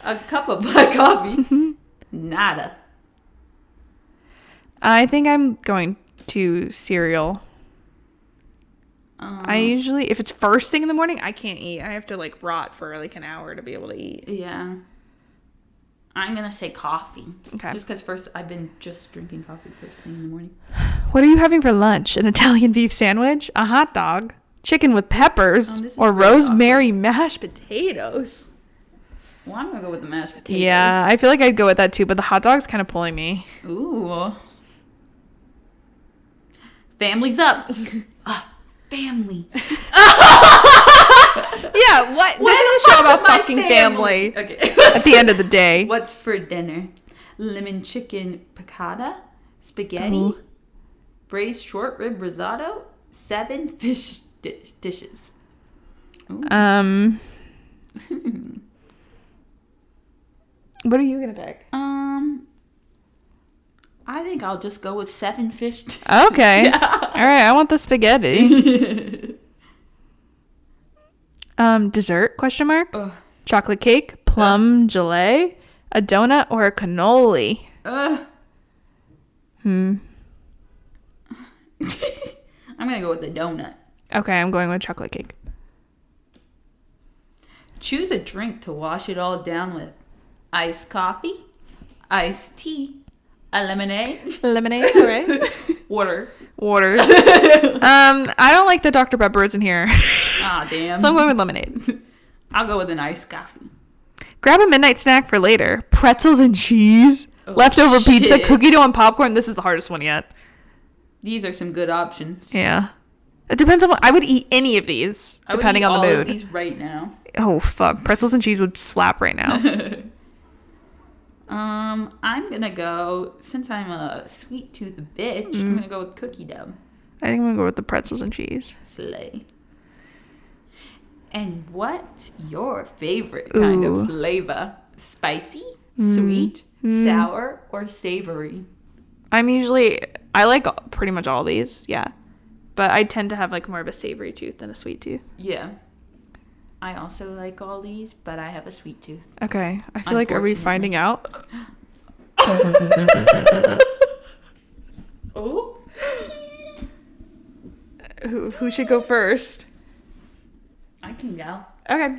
A cup of black coffee? Nada. I think I'm going to cereal. I usually, if it's first thing in the morning, I can't eat. I have to, like, rot for, like, an hour to be able to eat. Yeah. I'm going to say coffee. Okay. Just because first, I've been just drinking coffee first thing in the morning. What are you having for lunch? An Italian beef sandwich? A hot dog? Chicken with peppers? Or rosemary mashed potatoes? Well, I'm going to go with the mashed potatoes. Yeah, I feel like I'd go with that too, but the hot dog's kind of pulling me. Ooh. Family's up. Family. Yeah, what? This is a show about fucking family. Okay. At the end of the day. What's for dinner? Lemon chicken piccata, spaghetti, braised short rib risotto, 7 fish dishes. Ooh. What are you gonna pick? I think I'll just go with 7 fish dishes. Okay. Yeah. All right, I want the spaghetti. Dessert? Question mark. Ugh. Chocolate cake, plum gelée, a donut, or a cannoli? I'm gonna go with the donut. Okay, I'm going with chocolate cake. Choose a drink to wash it all down with. Iced coffee, iced tea, a lemonade. Lemonade, all right. Water. I don't like the Dr. Peppers in here. Ah, damn. So I'm going with lemonade. I'll go with an iced coffee. Grab a midnight snack for later. Pretzels and cheese. Leftover pizza, cookie dough, and popcorn. This is the hardest one yet. These are some good options. Yeah. It depends on what. I would eat any of these, depending on the mood. I would eat all of these right now. Oh, fuck. Pretzels and cheese would slap right now. I'm gonna go, since I'm a sweet tooth bitch, I'm gonna go with cookie dough. I think I'm gonna go with the pretzels and cheese. Slay. And what's your favorite kind of flavor? Spicy, sweet, sour, or savory? I like pretty much all these, yeah. But I tend to have like more of a savory tooth than a sweet tooth. Yeah. I also like all these, but I have a sweet tooth. Okay. I feel like, are we finding out? Oh. Who should go first? I can go. Okay.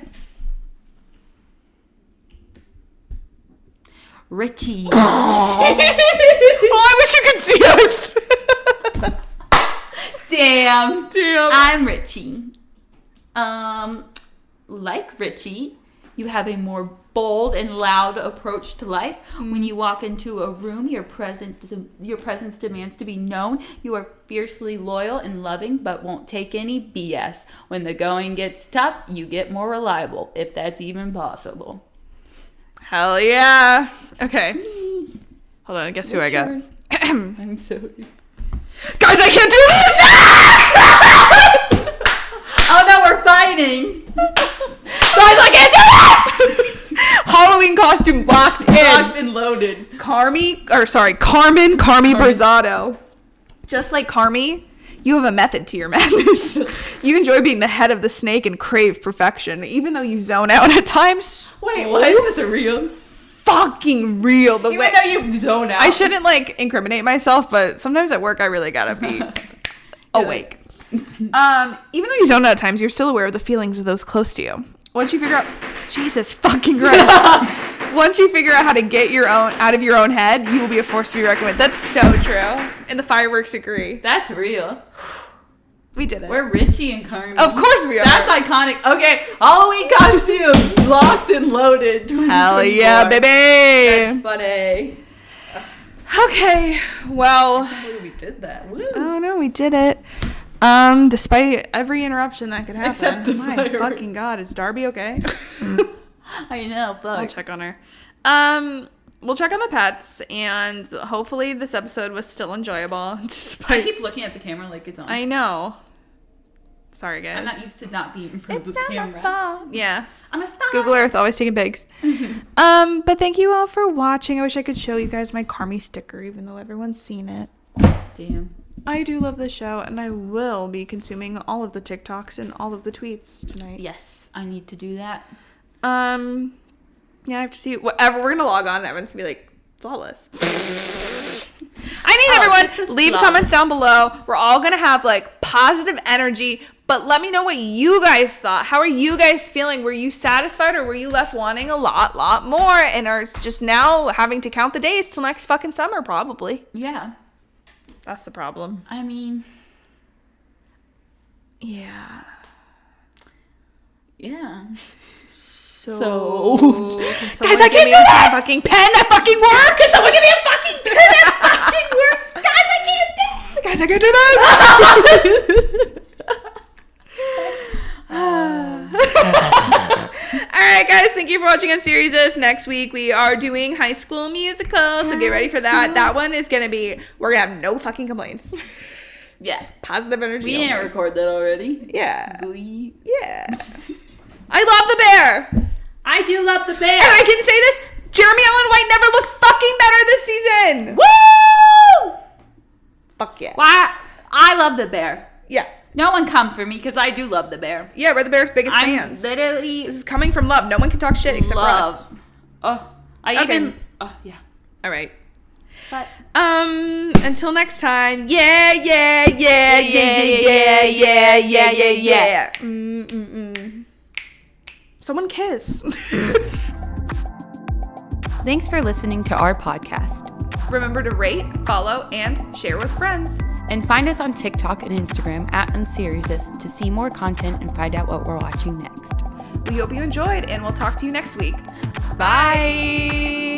Richie. Oh, I wish you could see us. Damn. I'm Richie. like Richie, you have a more bold and loud approach to life. When you walk into a room, your presence demands to be known. You are fiercely loyal and loving, but won't take any BS. When the going gets tough, you get more reliable, if that's even possible. Hell yeah. Okay. Hold on, guess who I got? I'm sorry. Guys, I can't do this! Oh no, we're fighting! Guys, I can't do this! Halloween costume locked in. Locked and loaded. Carmy Brazado. Just like Carmy, you have a method to your madness. You enjoy being the head of the snake and crave perfection, even though you zone out at times. Wait, why is this a real? Fucking real. Even though you zone out. I shouldn't like incriminate myself, but sometimes at work I really gotta be awake. Even though you zone out at times, you're still aware of the feelings of those close to you. Once you figure out, Jesus fucking Christ. Once you figure out how to get your own out of your own head, you will be a force to be reckoned with. That's so true. And the fireworks agree. That's real. We did it. We're Richie and Carmy. Of course we are. That's iconic. Okay, Halloween costume locked and loaded. Hell yeah, baby. That's funny. Okay, well. I can't believe we did that. Woo. Oh no, we did it. Despite every interruption that could happen. Except the My fireworks. fucking God, is Darby okay? I know, but I'll check on her. We'll check on the pets, and hopefully this episode was still enjoyable. I Despite keep looking at the camera like it's on. I know. Sorry, guys. I'm not used to not being in front of the It's not camera. my fault. Yeah. I'm a star. Google Earth, always taking pics. But thank you all for watching. I wish I could show you guys my Carmy sticker, even though everyone's seen it. Damn. I do love this show, and I will be consuming all of the TikToks and all of the tweets tonight. Yes, I need to do that. Yeah, I have to see whatever. We're gonna log on, and everyone's gonna be like, flawless. I need this is everyone leave flawless. comments down below. We're all gonna have like positive energy, but let me know what you guys thought. How are you guys feeling? Were you satisfied, or were you left wanting a lot more, and are just now having to count the days till next fucking summer? Probably. Yeah. That's the problem. I mean, Yeah. yeah. So, Can guys, someone I give can't me do a this. Fucking pen that fucking works. Can someone give me a fucking pen that fucking works? Guys, I can't do it. Guys, I can't do this. All right, guys, thank you for watching Unseriesous. Next week we are doing High School Musical, so get ready for that. That one is gonna be. We're gonna have no fucking complaints. Yeah. Positive energy. We didn't only. record that already. Yeah. Glee. Yeah. I love the bear. I do love the bear. And I can say this, Jeremy Allen White never looked fucking better this season. Woo! Fuck yeah. Why? I love the bear. Yeah. No one come for me because I do love the bear. Yeah, we're the Bear's biggest I'm fans. literally This is coming from love. No one can talk shit except for us. love. Oh, I Okay. even. Oh yeah. All right. But Until next time. Yeah. Someone kiss. Thanks for listening to our podcast. Remember to rate, follow, and share with friends. And find us on TikTok and Instagram at unseriesous to see more content and find out what we're watching next. We hope you enjoyed, and we'll talk to you next week. Bye!